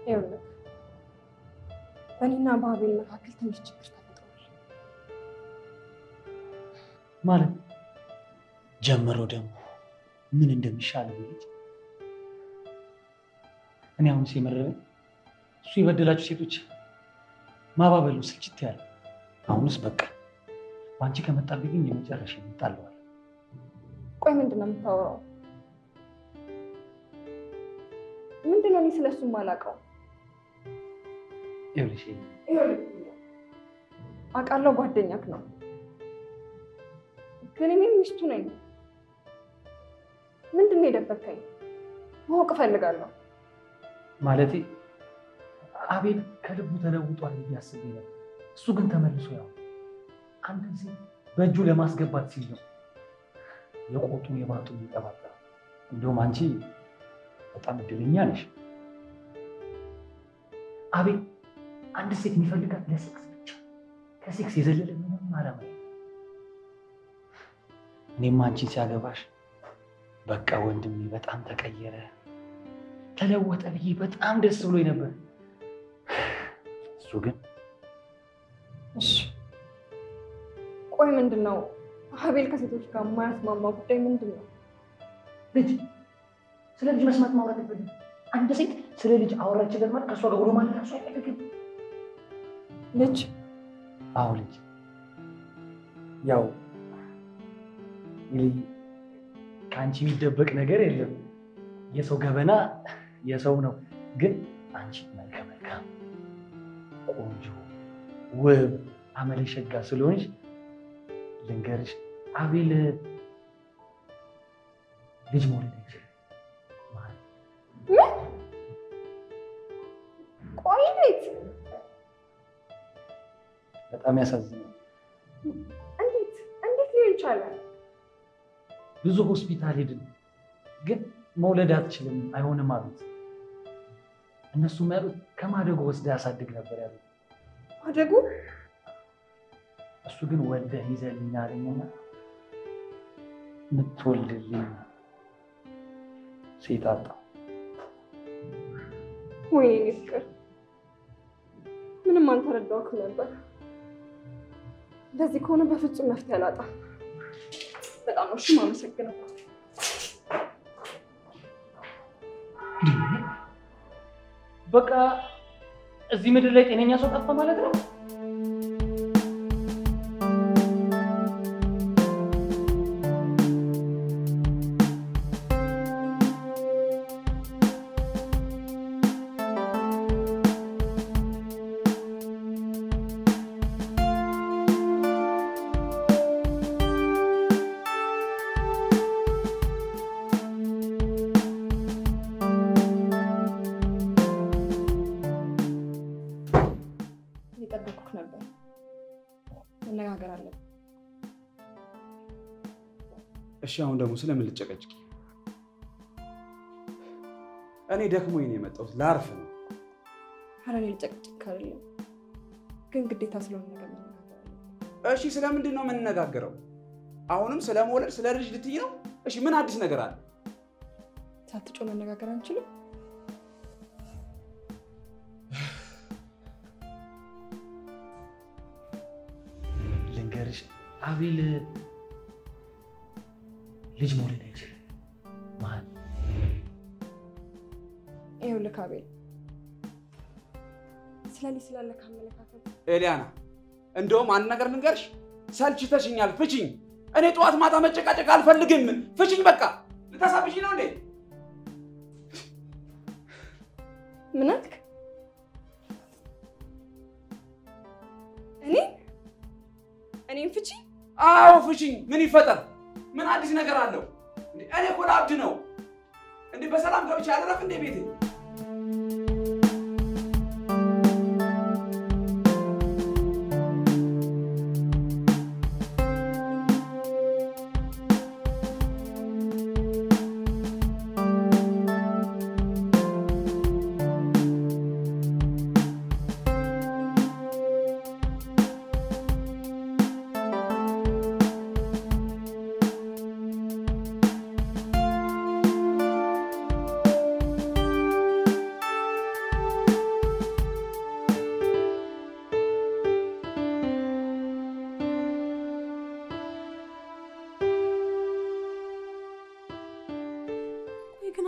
ይኸውልህ በእኔና በአቤል መካከል ትንሽ ችግር ተፈጥሯል። ማለት ጀመሮ ደግሞ ምን እንደሚሻል ልጅ እኔ አሁን ሲመረረኝ እሱ የበደላችሁ ሴቶች ማባበሉ ስልችት ያለ አሁንስ በቃ ባንቺ ከመጣብኝ ግን የመጨረሻ ይጣላል። ቆይ ምንድነው የምታወራው? ምንድነው እኔ ስለሱ ማላውቀው? ይኸውልሽ አውቃለሁ ጓደኛክ ነው፣ ግን እኔ ሚስቱ ነኝ። ምንድነው የደበከኝ? ማወቅ እፈልጋለሁ። ማለቴ አቤል ከልቡ ተለውጧል ብዬ አስቤ ነበር። እሱ ግን ተመልሶ ያው አንድን ሴት በእጁ ለማስገባት ሲል ነው የቆጡን የባጡን ይጠባጣ። እንደውም አንቺ በጣም እድለኛ ነሽ። አቤል አንድ ሴት የሚፈልጋት ለሴክስ ብቻ፣ ከሴክስ የዘለለ ምንም ዓላማ የለም። እኔም አንቺን ሲያገባሽ በቃ ወንድሜ በጣም ተቀየረ ተለወጠ ብዬ በጣም ደስ ብሎኝ ነበር። እሱ ግን እሺ ቆይ ምንድነው አቤል ከሴቶች ጋር የማያስማማው ጉዳይ ምንድነው? ልጅ ስለ ልጅ መስማት ማውራት ይፈልግ። አንድ ሴት ስለ ልጅ አወራችለት ማለት ከሷ ጋር ውሎ ማለት እሱ አይፈልግም። ልጅ አዎ ልጅ ያው ከአንቺ የሚደበቅ ነገር የለም። የሰው ገበና የሰው ነው። ግን አንቺ መልካም ቆንጆ ውብ አመለ ሸጋ ስለሆንሽ ልንገርሽ አቤል ልጅ መውለድ አይችልም። ቆይ እንዴት? በጣም ያሳዝናል። እንዴት ሊሆን ይችላል? ብዙ ሆስፒታል ሄድን፣ ግን መውለድ አትችልም አይሆንም አሉት። እነሱም ያሉት ከማደጎ ወስደ ያሳድግ ነበር ያሉት። ማደጎ? እሱ ግን ወልደህ ይዘህልኝ አለኝና ምትወልድልኝ ሴት አጣ። ወይኔ ፍቅር ምንም አልተረዳሁም ነበር። እንደዚህ ከሆነ በፍጹም መፍትሄ አላጣም። በጣም ነው የማመሰግነው። በቃ እዚህ ምድር ላይ ጤነኛ ሰው ጠፋ ማለት ነው? እሺ አሁን ደግሞ ስለምን ልጨቀጭቅ? እኔ ደክሞኝ ነው የመጣሁት፣ ላርፍ ነው። ኧረ እኔ ልጨቀጭቅ አይደለም፣ ግን ግዴታ ስለሆነ ነገር እንነጋገራለን። እሺ ስለምንድን ነው የምንነጋገረው? አሁንም ስለመውለድ ስለ ልጅ ልትይ ነው? እሺ ምን አዲስ ነገር አለ? ሳትጮህ መነጋገር አንችልም? ልንገርሽ አቤል ልጅ መውለድ አይችልም ማለት ይኸውልህ አቤል ስለዚህ ስላለህ አመለካከት ኤሊያና እንደውም አንድ ነገር ልንገርሽ፣ ሰልችተሽኛል፣ ፍቺኝ። እኔ ጠዋት ማታ መጨቃጨቅ አልፈልግም፣ ፍቺኝ በቃ። ልታሳብሺ ነው እንዴ? ምን አልክ? እኔን ፍቺኝ? አዎ ፍቺኝ። ምን ይፈጠር? ምን አዲስ ነገር አለው? እኔ እኮ ለአብድ ነው እንዴ? በሰላም ገብቼ አልረፍ እንዴ ቤቴ?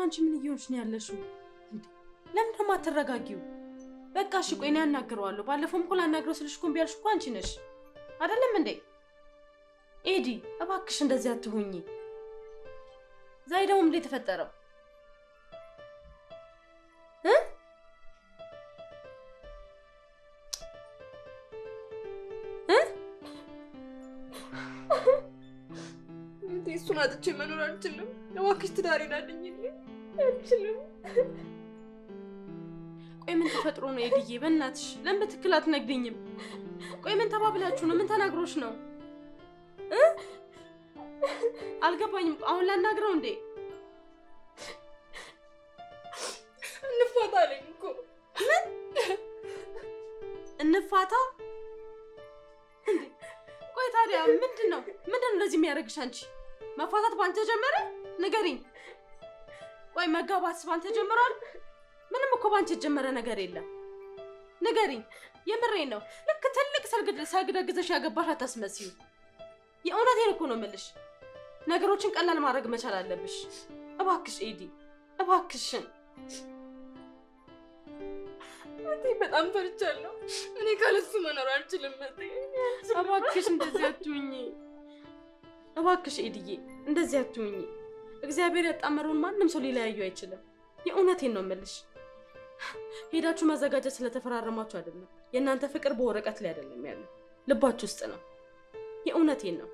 አንቺ ምን እየሆንሽ ነው ያለሽው? ለምን ደግሞ አትረጋጊው? በቃ እሺ ቆይ እኔ አናግረዋለሁ። ባለፈውም እኮ ላናግረው ስልሽ እኮ ቢያልሽ እኮ አንቺ ነሽ አይደለም እንዴ? ኤዲ እባክሽ እንደዚህ አትሁኚ። ዛሬ ደግሞ ምን ተፈጠረው? እሱን አጥቼ መኖር አልችልም። እባክሽ ትዳሬን አድኝልኝ። አልችልም። ቆይ ቆይ ምን ተፈጥሮ ነው ኤድዬ? በእናትሽ ለምን በትክክል አትነግሪኝም? ቆይ ምን ተባብላችሁ ነው? ምን ተናግሮሽ ነው? አልገባኝም። አሁን ላናግረው እንዴ? እንፋታ አለኝ እኮ። ምን እንፋታ እንዴ? ቆይ ታዲያ ምንድነው እንደዚህ የሚያደርግሽ አንቺ? መፋታት ባንተ ጀመረ? ንገሪኝ። ቆይ መጋባትስ ባንተ ጀመራል? ምንም እኮ ባንቺ ጀመረ ነገር የለም። ንገሪኝ። የምሬን ነው። ልክ ትልቅ ሰርግ ደግሰሽ ያገባሽ አታስመስዩ። የእውነቴን እኮ ነው የምልሽ። ነገሮችን ቀላል ማድረግ መቻል አለብሽ። እባክሽ ኤዲ፣ እባክሽን። እቴ በጣም ፈርቻለሁ። እኔ ካለሱ መኖር አልችልም። እባክሽ እንደዚህ አትሁኚ። እባክሽ ኤዲዬ እንደዚህ አትሁኚ። እግዚአብሔር ያጣመረውን ማንም ሰው ሊለያዩ አይችልም። የእውነቴን ነው የምልሽ። ሄዳችሁ ማዘጋጀት ስለተፈራረማችሁ አይደለም። የእናንተ ፍቅር በወረቀት ላይ አይደለም ያለው፣ ልባችሁ ውስጥ ነው። የእውነቴን ነው።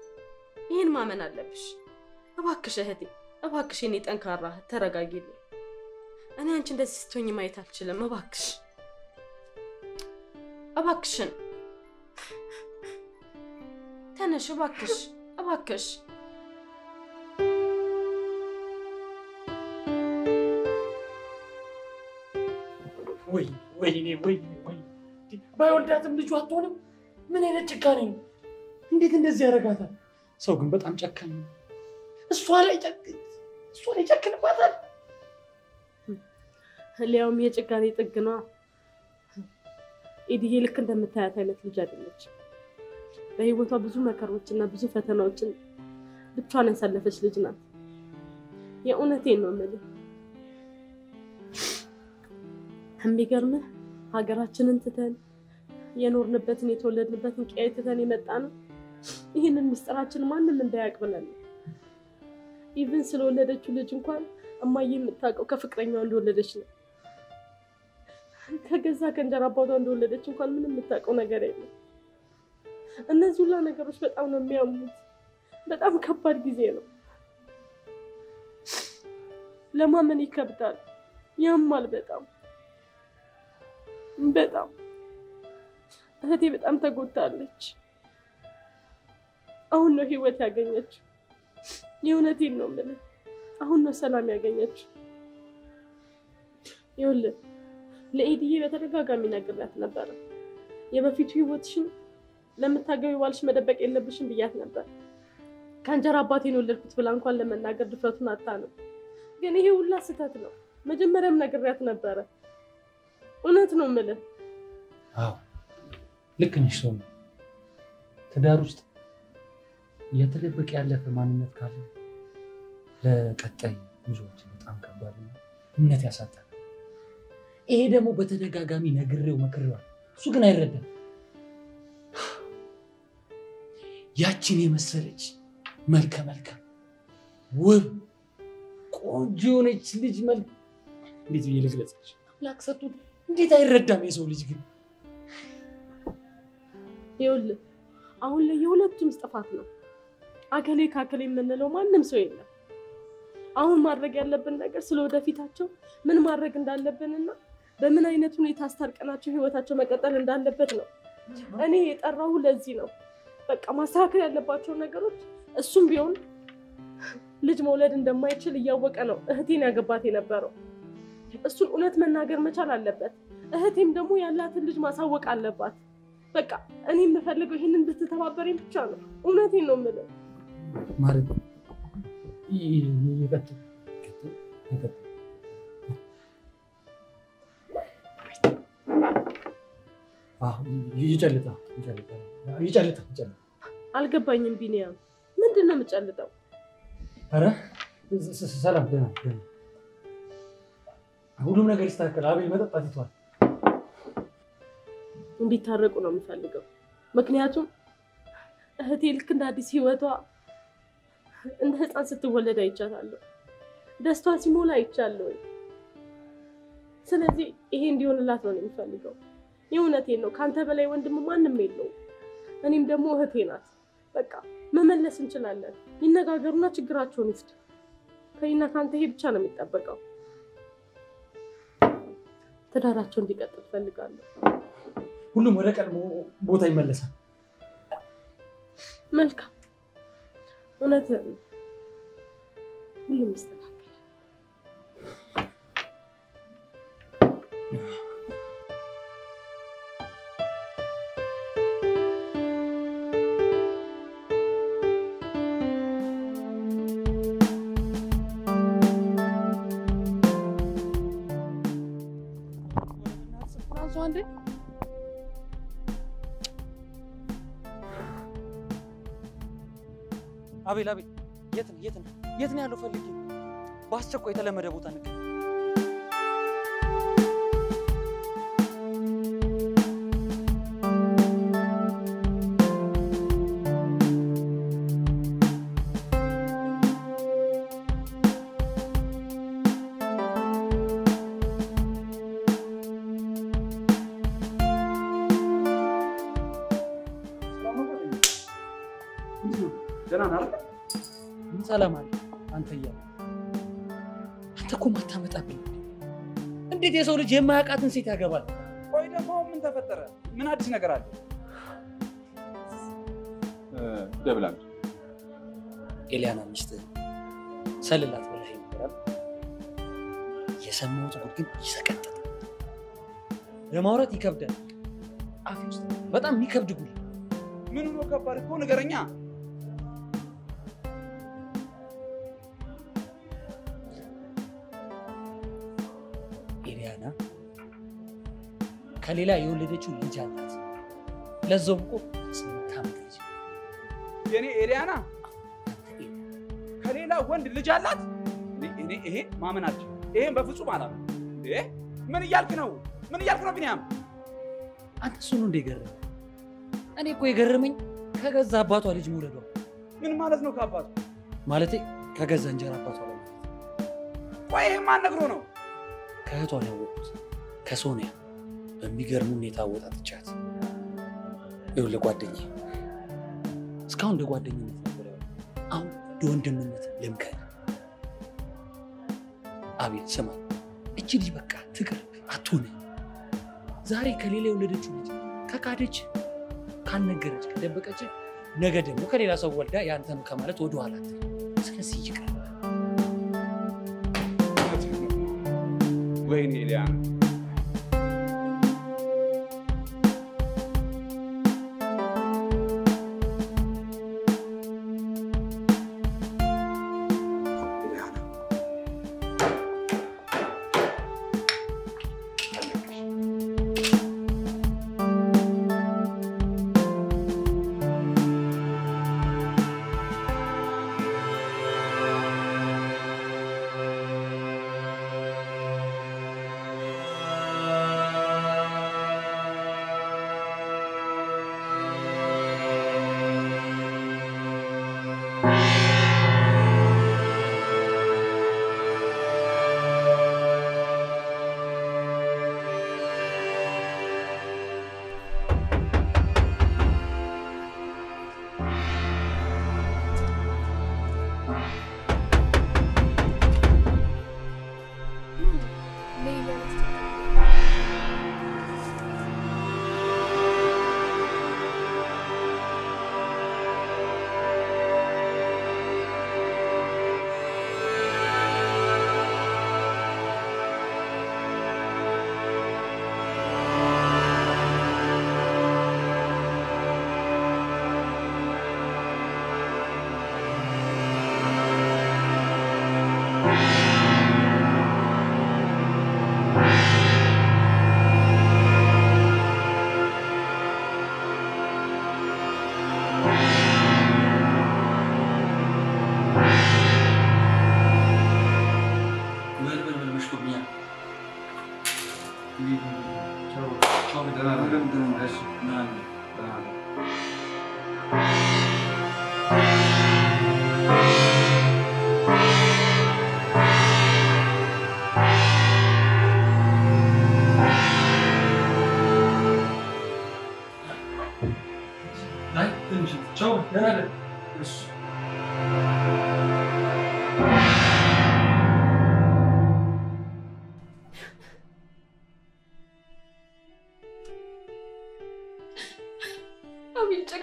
ይሄን ማመን አለብሽ። እባክሽ እህቴ፣ እባክሽ እኔ ጠንካራ ተረጋጊልኝ። እኔ አንቺ እንደዚህ ስትሆኚ ማየት አልችልም። እባክሽ እባክሽን ተነሽ። እባክሽ እባክሽ። ወይ ባይወልዳትም ልጁ አትሆንም። ምን አይነት ጭካኔ ነው? እንዴት እንደዚህ ያደርጋታል? ሰው ግን በጣም ጨካኝ ነው። እሷ ላይ ጨክንባታል። ሊያውም የጭካኔ ጥግ ነዋ። ኤዲዬ ልክ እንደምታያት አይነት ልጅ አይደለች። በህይወቷ ብዙ መከሮችና ብዙ ፈተናዎችን ብቻዋን ያሳለፈች ልጅ ናት። የእውነቴን ነው የምልህ። የሚገርምህ ሀገራችንን ትተን የኖርንበትን የተወለድንበትን ቀዬ ትተን የመጣነው ይህንን ምስጢራችን ማንም እንዳያውቅ ብለን ነው። ኢቭን ስለወለደችው ልጅ እንኳን እማዬ የምታውቀው ከፍቅረኛዋ እንደወለደች ነው። ከገዛ ከእንጀራ አባቷ እንደወለደች እንኳን ምንም የምታውቀው ነገር የለም። እነዚህ ሁላ ነገሮች በጣም ነው የሚያሙት። በጣም ከባድ ጊዜ ነው። ለማመን ይከብዳል፣ ያማል በጣም በጣም። እህቴ በጣም ተጎድታለች። አሁን ነው ህይወት ያገኘችው። የእውነቴን ነው የምልህ። አሁን ነው ሰላም ያገኘችው። ይኸውልህ ለኤዲዬ በተደጋጋሚ ነግሬያት ነበር። የበፊቱ ህይወትሽን ለምታገቢ ባልሽ መደበቅ የለብሽም ብያት ነበር። ከእንጀራ አባቴን ወለድኩት ብላ እንኳን ለመናገር ድፍረቱን አጣ ነው። ግን ይሄ ሁላ ስህተት ነው። መጀመሪያም ነግሬያት ነበረ። እውነት ነው የምልህ። አዎ ልክ ነሽ። ሰው ትዳር ውስጥ የተደበቀ ያለፈ ማንነት ካለ ለቀጣይ ጉዞዎች በጣም ከባድ ነው፣ እምነት ያሳጣል። ይሄ ደግሞ በተደጋጋሚ ነግሬው መክሬዋል። እሱ ግን አይረዳም። ያቺን የመሰለች መልከ መልካም ውብ ቆንጆ የሆነች ልጅ መልክ እንዴት ብዬ ልግለጽልሽ? አምላክ ሰጥቶት እንዴት አይረዳም የሰው ልጅ ግን? ይኸውልህ አሁን ላይ የሁለቱም ጥፋት ነው። አከሌ ካከሌ የምንለው ማንም ሰው የለም። አሁን ማድረግ ያለብን ነገር ስለወደፊታቸው ምን ማድረግ እንዳለብንና በምን አይነት ሁኔታ አስታርቀናቸው ህይወታቸው መቀጠል እንዳለበት ነው። እኔ የጠራው ለዚህ ነው። በቃ ማስተካከል ያለባቸው ነገሮች እሱም ቢሆን ልጅ መውለድ እንደማይችል እያወቀ ነው እህቴን ያገባት የነበረው። እሱን እውነት መናገር መቻል አለበት። እህቴም ደግሞ ያላትን ልጅ ማሳወቅ አለባት። በቃ እኔ የምፈልገው ይሄንን ብትተባበረኝ ብቻ ነው። እውነቴን ነው የምልህ። ማለት ይጨልጣ አልገባኝም ቢኒያም፣ ምንድን ነው የምጨልጠው? ኧረ ሰላም ደህና ሁሉም ነገር ይስተካከል። አቤል መጠጣት ይተዋል። እንዲታረቁ ነው የምፈልገው። ምክንያቱም እህቴ ልክ እንደ አዲስ ህይወቷ እንደ ህፃን ስትወለድ አይቻታለሁ። ደስቷ ሲሞላ አይቻለሁ። ስለዚህ ይሄ እንዲሆንላት ነው የምፈልገው። የእውነቴን ነው። ካንተ በላይ ወንድም ማንም የለው። እኔም ደግሞ እህቴ ናት። በቃ መመለስ እንችላለን። ይነጋገሩና ችግራቸውን ይፍቱ። ከእኔና ካንተ ይሄ ብቻ ነው የሚጠበቀው። ትዳራቸው እንዲቀጥል ፈልጋለሁ። ሁሉም ወደ ቀድሞ ቦታ ይመለሳል። መልካም እውነት ሁሉም ይስተካከላል። አቤል የት ነው ያለው? ፈልጊ። በአስቸኳይ የተለመደ ቦታ ንገ ሰላም አለ አንተ እያለ አንተ እኮ ማታመጣብኝ። እንዴት የሰው ልጅ የማያውቃትን ሴት ያገባል? ቆይ ደግሞ ምን ተፈጠረ? ምን አዲስ ነገር አለ? ደብላን ኤሊያና ሚስት ሰልላት በላይ ነበር። የሰማሁት ጉድ ግን ይሰቀጥጥ። ለማውራት ይከብዳል። አፍ ውስጥ በጣም የሚከብድ ጉድ። ምን ነው ከባድ እኮ ንገረኛ። ኤሊያና ከሌላ የወለደችው ልጅ አላት። ለዛውም እኮ 8 ዓመት ልጅ። የኔ ኤሊያና ከሌላ ወንድ ልጅ አላት? እኔ ይሄ ማመን አልችልም። ይሄን በፍጹም አላምንም። ምን እያልክ ነው? ምን እያልክ ነው ቢኒያም? አንተ እሱ ነው እንደገረመኝ። እኔ እኮ የገረመኝ ከገዛ አባቷ ልጅ መውለዷ። ምን ማለት ነው? ከአባቷ ማለቴ ከገዛ እንጀራ አባቷ ላይ። ቆይ ይሄ ማን ነግሮ ነው? ከእህቷ ነው ያወቁት። ከሶኒያ በሚገርም ሁኔታ አወጣጥቻት። ይኸውልህ ጓደኛዬ፣ እስካሁን እንደ ጓደኝነት ነበር ያለው። አሁን እንደ ወንድምነት ልምከር። አቤል ስማ፣ እቺ ልጅ በቃ ትቅር አትሁን። ዛሬ ከሌላ የወለደችው ልጅ ከካደች፣ ካልነገረች፣ ከደበቀች ነገ ደግሞ ከሌላ ሰው ወልዳ ያንተ ነው ከማለት ወደ ኋላ አትልም። ስለዚህ ይቅር። ወይኔ ኤሊያና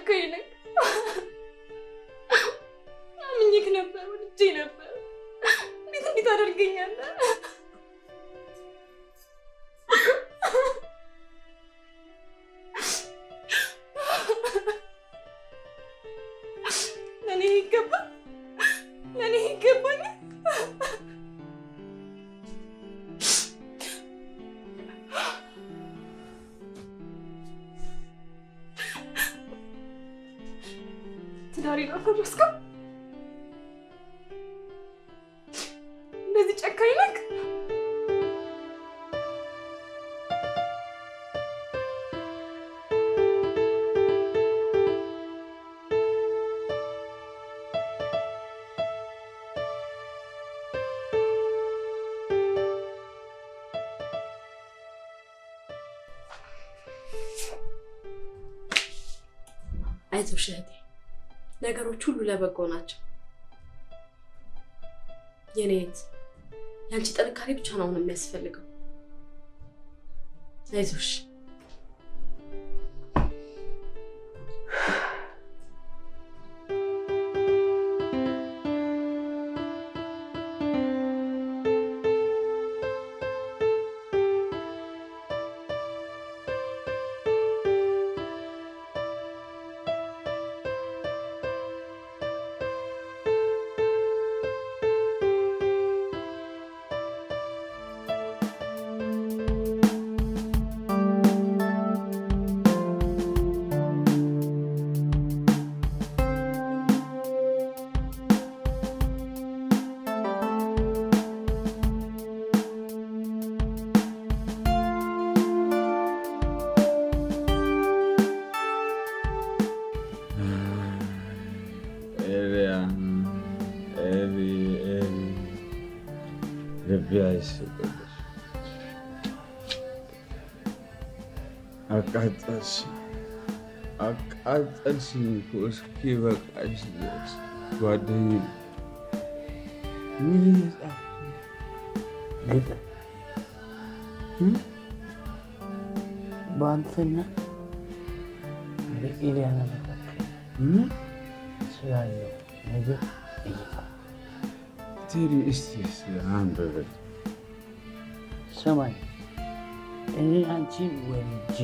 ጨካኝ ነህ። አምኜክ ነበር፣ ወድጄ ነበር። እንዴት አደርገኛለህ? ለኔ ይገባኛል። ትዳሬን አፈረስከው። እንደዚህ ጨካኝ ነህ? አይዞሽ እህቴ፣ ነገሮች ሁሉ ለበጎ ናቸው። የኔ እህት፣ ያንቺ ጥንካሬ ብቻ ነው የሚያስፈልገው። አይዞሽ። አቃጠልሽኝ እኮ እስኪበቃሽ ድረስ ጓደኛዬ። ምን ግጥም በአንተና በኤልያና መካከል ስላለው ነገር እየጻፈ ቴዲ፣ እስቲ አንብበል። ሰማኝ። እኔ አንቺን ወልጄ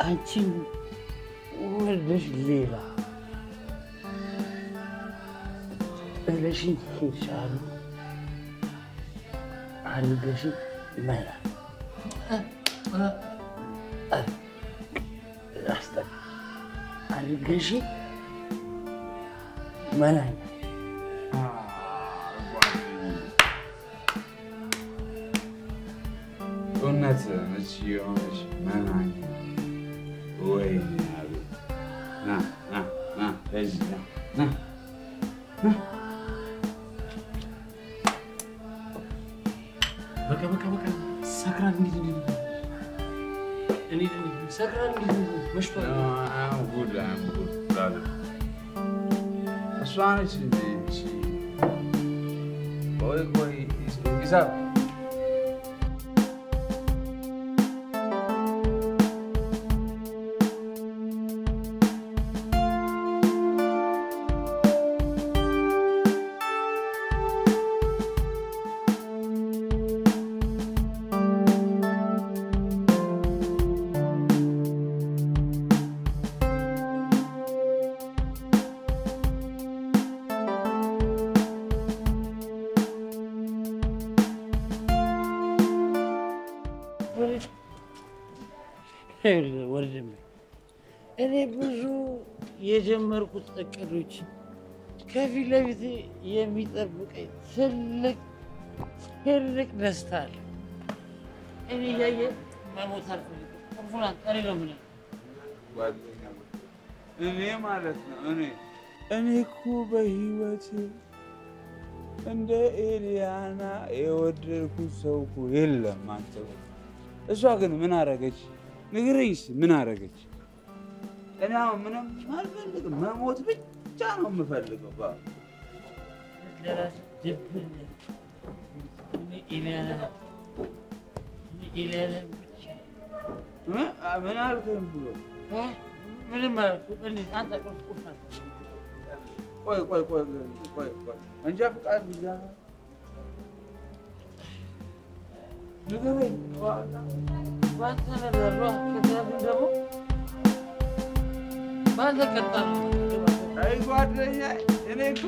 አንቺን ወልደሽ ሌላ ጥለሽኝ ሄድሻል። አልገሽኝ መላ አልገሽኝ መላኛ እውነት ነች የሆነች መናኛ። ወይኔ አቤት! ና ና ና ለዚህ ና ና በቃ ሰክራን እንዴት እኔ ሰክራን እንዴት መሽቷል። ጉድ ብራዘር፣ እሷ ነች እንጂ ቆይ ሂሳብ ወርድም እኔ ብዙ የጀመርኩት እቅዶች ከፊት ለፊት የሚጠብቀኝ ትልቅ ደስታ አለ። እኔ እያየ መሞት አልፈልግም። ቁርፉናን እኔ ነው የምልህ እኔ ማለት ነው እኔ እኮ በህይወቴ እንደ ኤልያና የወደድኩት ሰው እኮ የለም። አንተ እሷ ግን ምን አደረገች? ንገረኝ እስኪ ምን አደረገች? እኔ አሁን ምንም አልፈልግም፣ መሞት ብቻ ነው የምፈልገው። ምን አልከኝ ብሎ ምንም አንተ ቆይ መንጃ ፈቃድ ይዛ ንገረኝ ባንተ ነገር ከተያዝን ደግሞ ባንተ ቀጣል አይ ጓደኛ እኔ እኮ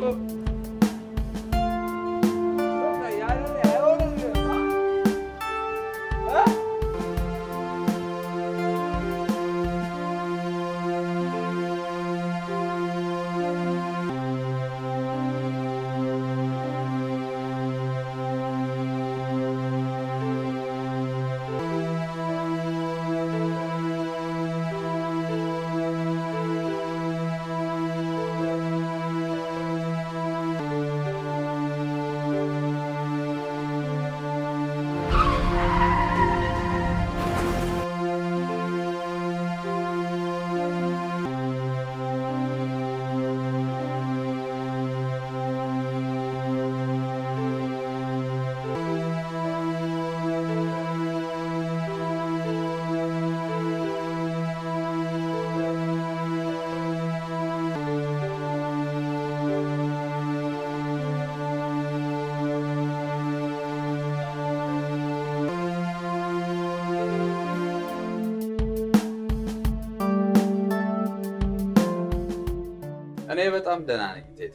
እኔ በጣም ደህና ነኝ ቴዲ።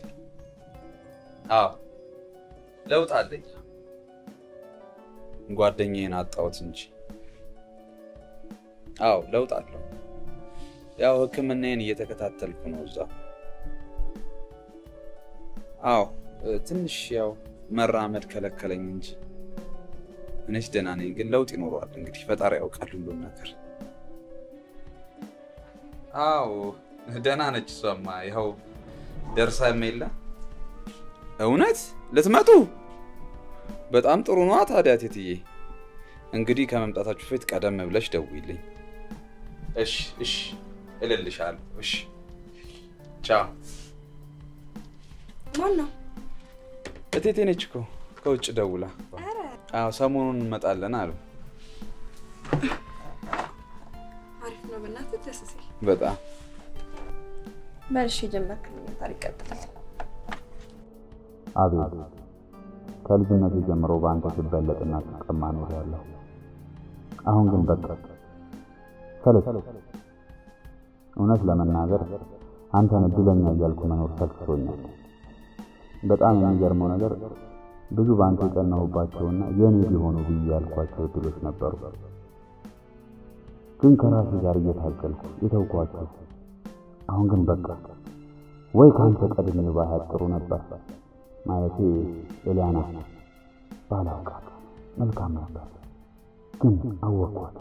አዎ ለውጥ አለኝ። ጓደኛዬን አጣሁት እንጂ አዎ ለውጥ አለው። ያው ህክምናዬን እየተከታተልኩ ነው እዛ። አዎ ትንሽ ያው መራመድ ከለከለኝ እንጂ እኔስ ደህና ነኝ። ግን ለውጥ ይኖረዋል እንግዲህ ፈጣሪ ያውቃል ሁሉን ነገር። አዎ ደህና ነች እሷማ። ይኸው ደርሳ የለ እውነት ልትመጡ በጣም ጥሩ ነው ታዲያ ቴትዬ። እንግዲህ ከመምጣታችሁ ፊት ቀደም ብለሽ ደውይልኝ። እሺ እልልሻለሁ። እሺ ቻው። ማን ነው? እቴቴ ነች እኮ ከውጭ ደውላ። አዎ ሰሞኑን እንመጣለን አሉ። አሪፍ ነው በእናትህ ደስ ሲል። በጣም መልሽ የጀመርክልኝ ታሪክ ቀጥል። አቤት ከልጅነት ጀምሮ በአንተ ሲበለጥና ተቀማ ነው ያለው። አሁን ግን በቃ ሰለች። እውነት ለመናገር አንተን እድለኛ እያልኩ መኖር ሰልችቶኛል። በጣም የሚገርመው ነገር ብዙ በአንተ የቀናሁባቸውና የኔ ሊሆኑ ብዬ ያልኳቸው እድሎች ነበሩ። ግን ከራሴ ጋር እየታገልኩ የተውኳቸው። አሁን ግን በቃ ወይ ካንተ ቀድሜ ባያት ጥሩ ነበር። ማለቴ ኤሊያና ባላውቃት መልካም ነበር። ግን አወቅኳት።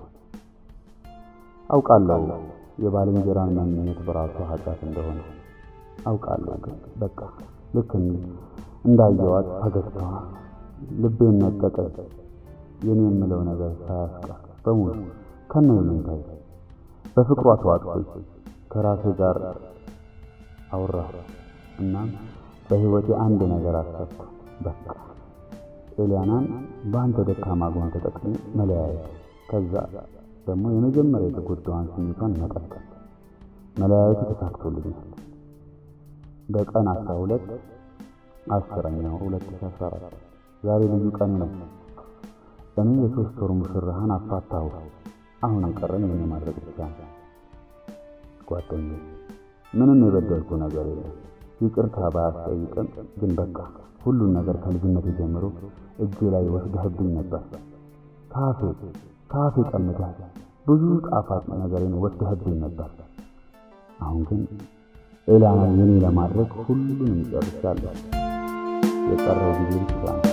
አውቃለሁ የባልንጀራን ማንነት በራሱ ኃጢአት እንደሆነ አውቃለሁ። ግን በቃ ልክ እንዳየዋት ፈገግታዋ ልቤን ነጠቀ። የኔ የምለው ነገር ሳያስቀር በሙሉ ከነይሉኝታዬ በፍቅሯ ተዋጥኩኝ። ከራሴ ጋር አወራሁ። እናም በህይወቴ አንድ ነገር አሰብኩ። በቃ ኤሊያናን በአንተ ደካማ ጎን ተጠቅሜ መለያየት። ከዛ ደግሞ የመጀመሪያ የተጎዳዋን ስሜቷን መቀጠል። መለያየቱ ተሳክቶልኛል። በቀን 12/10/2014 ዛሬ ልዩ ቀን ነው። እኔ የ3 ወር ሙሽራህን አፋታሁ። አሁን የቀረኝ ምን ማድረግ ብቻ ነው። ጓደኛዬ ምንም የበደልኩ ነገር የለም። ይቅርታ ባያስጠይቅም ግን በቃ ሁሉን ነገር ከልጅነት ጀምሮ እጄ ላይ ወስደህብኝ ነበር። ካፌ ቀምተህ ብዙ ጣፋጭ ነገሬን ወስደህብኝ ነበር። አሁን ግን ኤሊያናን የኔ ለማድረግ ሁሉንም ጨርሻለሁ። የቀረው ጊዜ ብቻ ነው።